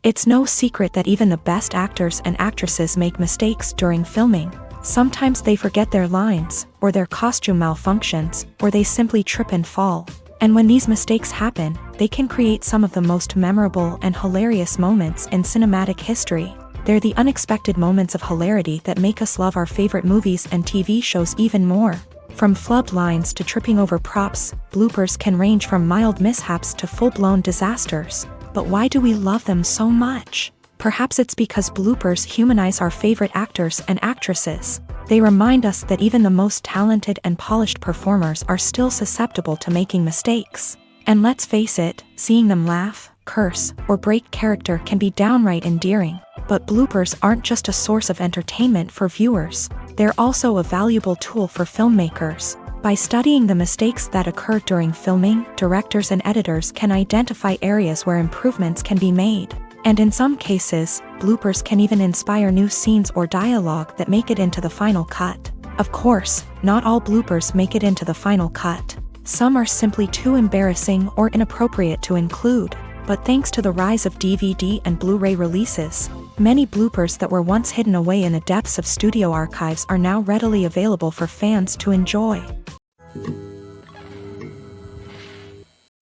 It's no secret that even the best actors and actresses make mistakes during filming. Sometimes they forget their lines, or their costume malfunctions, or they simply trip and fall. And when these mistakes happen, they can create some of the most memorable and hilarious moments in cinematic history. They're the unexpected moments of hilarity that make us love our favorite movies and TV shows even more. From flubbed lines to tripping over props, bloopers can range from mild mishaps to full-blown disasters. But why do we love them so much? Perhaps it's because bloopers humanize our favorite actors and actresses. They remind us that even the most talented and polished performers are still susceptible to making mistakes. And let's face it, seeing them laugh, curse, or break character can be downright endearing. But bloopers aren't just a source of entertainment for viewers. They're also a valuable tool for filmmakers. By studying the mistakes that occur during filming, directors and editors can identify areas where improvements can be made. And in some cases, bloopers can even inspire new scenes or dialogue that make it into the final cut. Of course, not all bloopers make it into the final cut. Some are simply too embarrassing or inappropriate to include. But thanks to the rise of DVD and Blu-ray releases, many bloopers that were once hidden away in the depths of studio archives are now readily available for fans to enjoy.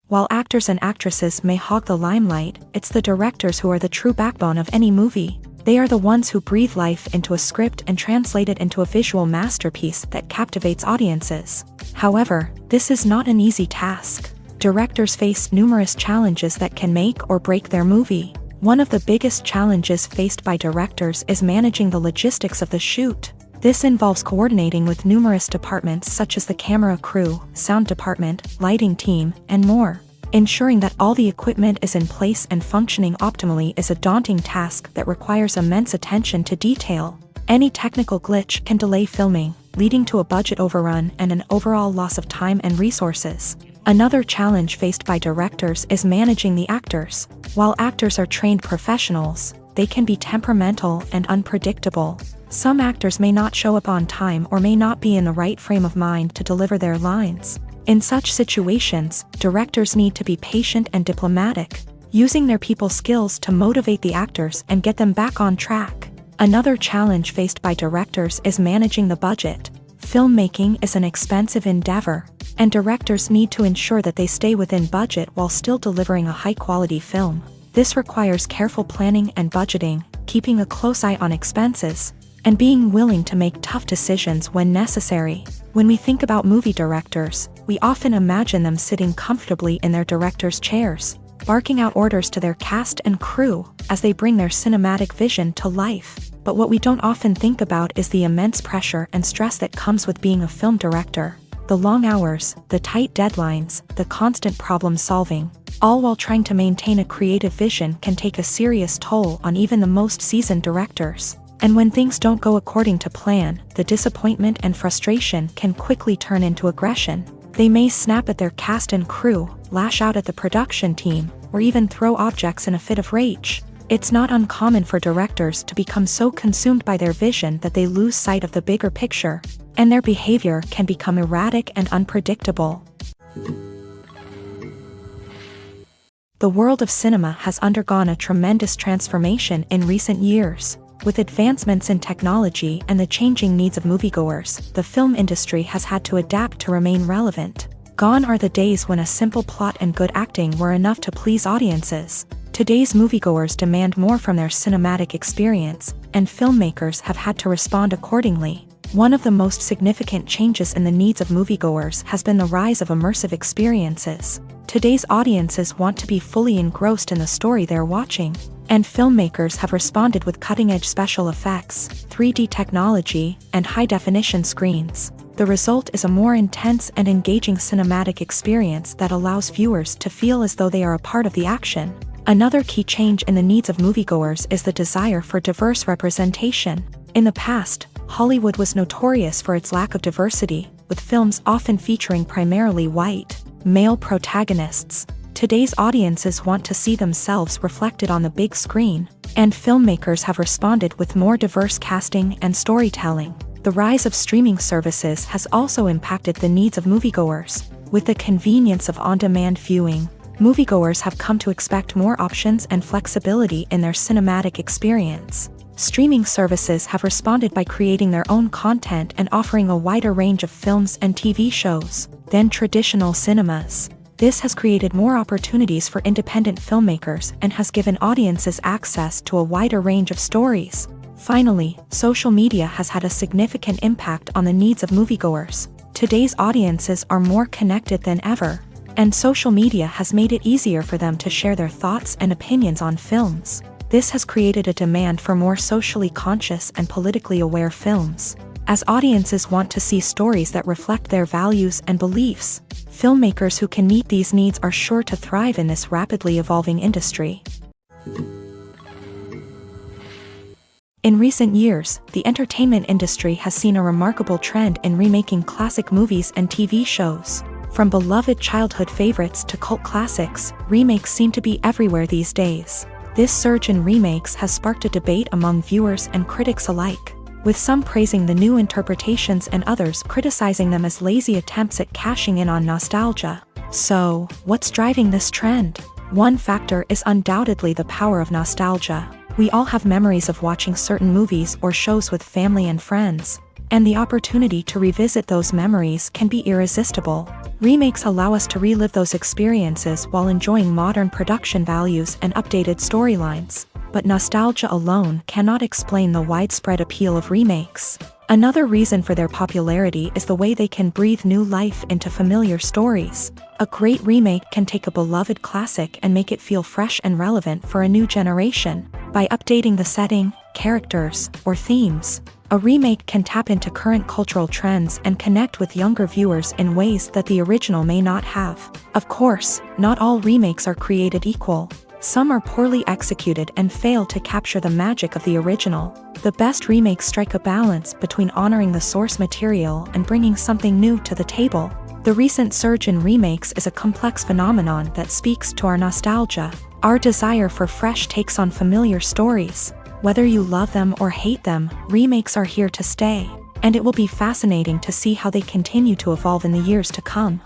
While actors and actresses may hog the limelight, it's the directors who are the true backbone of any movie. They are the ones who breathe life into a script and translate it into a visual masterpiece that captivates audiences. However, this is not an easy task. Directors face numerous challenges that can make or break their movie. One of the biggest challenges faced by directors is managing the logistics of the shoot. This involves coordinating with numerous departments such as the camera crew, sound department, lighting team, and more. Ensuring that all the equipment is in place and functioning optimally is a daunting task that requires immense attention to detail. Any technical glitch can delay filming, leading to a budget overrun and an overall loss of time and resources. Another challenge faced by directors is managing the actors. While actors are trained professionals, they can be temperamental and unpredictable. Some actors may not show up on time or may not be in the right frame of mind to deliver their lines. In such situations, directors need to be patient and diplomatic, using their people skills to motivate the actors and get them back on track. Another challenge faced by directors is managing the budget. Filmmaking is an expensive endeavor, and directors need to ensure that they stay within budget while still delivering a high-quality film. This requires careful planning and budgeting, keeping a close eye on expenses, and being willing to make tough decisions when necessary. When we think about movie directors, we often imagine them sitting comfortably in their director's chairs, barking out orders to their cast and crew as they bring their cinematic vision to life. But what we don't often think about is the immense pressure and stress that comes with being a film director. The long hours, the tight deadlines, the constant problem solving, all while trying to maintain a creative vision can take a serious toll on even the most seasoned directors. And when things don't go according to plan, the disappointment and frustration can quickly turn into aggression. They may snap at their cast and crew, lash out at the production team, or even throw objects in a fit of rage. It's not uncommon for directors to become so consumed by their vision that they lose sight of the bigger picture, and their behavior can become erratic and unpredictable. The world of cinema has undergone a tremendous transformation in recent years. With advancements in technology and the changing needs of moviegoers, the film industry has had to adapt to remain relevant. Gone are the days when a simple plot and good acting were enough to please audiences. Today's moviegoers demand more from their cinematic experience, and filmmakers have had to respond accordingly. One of the most significant changes in the needs of moviegoers has been the rise of immersive experiences. Today's audiences want to be fully engrossed in the story they're watching, and filmmakers have responded with cutting-edge special effects, 3D technology, and high-definition screens. The result is a more intense and engaging cinematic experience that allows viewers to feel as though they are a part of the action. Another key change in the needs of moviegoers is the desire for diverse representation. In the past, Hollywood was notorious for its lack of diversity, with films often featuring primarily white, male protagonists. Today's audiences want to see themselves reflected on the big screen, and filmmakers have responded with more diverse casting and storytelling. The rise of streaming services has also impacted the needs of moviegoers. With the convenience of on-demand viewing, moviegoers have come to expect more options and flexibility in their cinematic experience. Streaming services have responded by creating their own content and offering a wider range of films and TV shows than traditional cinemas. This has created more opportunities for independent filmmakers and has given audiences access to a wider range of stories. Finally, social media has had a significant impact on the needs of moviegoers. Today's audiences are more connected than ever, and social media has made it easier for them to share their thoughts and opinions on films. This has created a demand for more socially conscious and politically aware films. As audiences want to see stories that reflect their values and beliefs, filmmakers who can meet these needs are sure to thrive in this rapidly evolving industry. In recent years, the entertainment industry has seen a remarkable trend in remaking classic movies and TV shows. From beloved childhood favorites to cult classics, remakes seem to be everywhere these days. This surge in remakes has sparked a debate among viewers and critics alike, with some praising the new interpretations and others criticizing them as lazy attempts at cashing in on nostalgia. So, what's driving this trend? One factor is undoubtedly the power of nostalgia. We all have memories of watching certain movies or shows with family and friends, and the opportunity to revisit those memories can be irresistible. Remakes allow us to relive those experiences while enjoying modern production values and updated storylines. But nostalgia alone cannot explain the widespread appeal of remakes. Another reason for their popularity is the way they can breathe new life into familiar stories. A great remake can take a beloved classic and make it feel fresh and relevant for a new generation. By updating the setting, characters, or themes, a remake can tap into current cultural trends and connect with younger viewers in ways that the original may not have. Of course, not all remakes are created equal. Some are poorly executed and fail to capture the magic of the original. The best remakes strike a balance between honoring the source material and bringing something new to the table. The recent surge in remakes is a complex phenomenon that speaks to our nostalgia, our desire for fresh takes on familiar stories. Whether you love them or hate them, remakes are here to stay, and it will be fascinating to see how they continue to evolve in the years to come.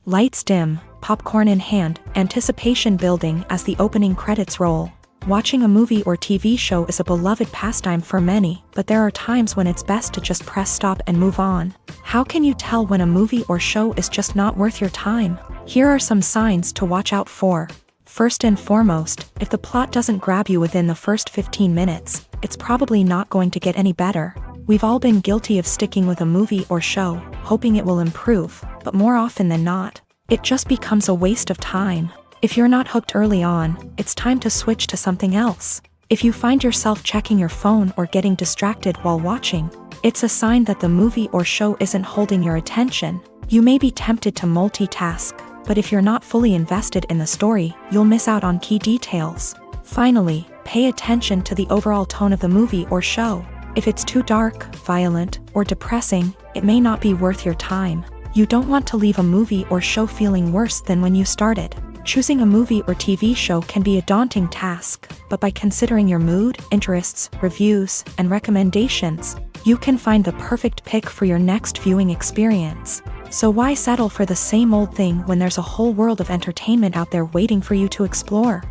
Lights dim, popcorn in hand, anticipation building as the opening credits roll. Watching a movie or TV show is a beloved pastime for many, but there are times when it's best to just press stop and move on. How can you tell when a movie or show is just not worth your time? Here are some signs to watch out for. First and foremost, if the plot doesn't grab you within the first 15 minutes, it's probably not going to get any better. We've all been guilty of sticking with a movie or show, hoping it will improve, but more often than not, it just becomes a waste of time. If you're not hooked early on, it's time to switch to something else. If you find yourself checking your phone or getting distracted while watching, it's a sign that the movie or show isn't holding your attention. You may be tempted to multitask, but if you're not fully invested in the story, you'll miss out on key details. Finally, pay attention to the overall tone of the movie or show. If it's too dark, violent, or depressing, it may not be worth your time. You don't want to leave a movie or show feeling worse than when you started. Choosing a movie or TV show can be a daunting task, but by considering your mood, interests, reviews, and recommendations, you can find the perfect pick for your next viewing experience. So why settle for the same old thing when there's a whole world of entertainment out there waiting for you to explore?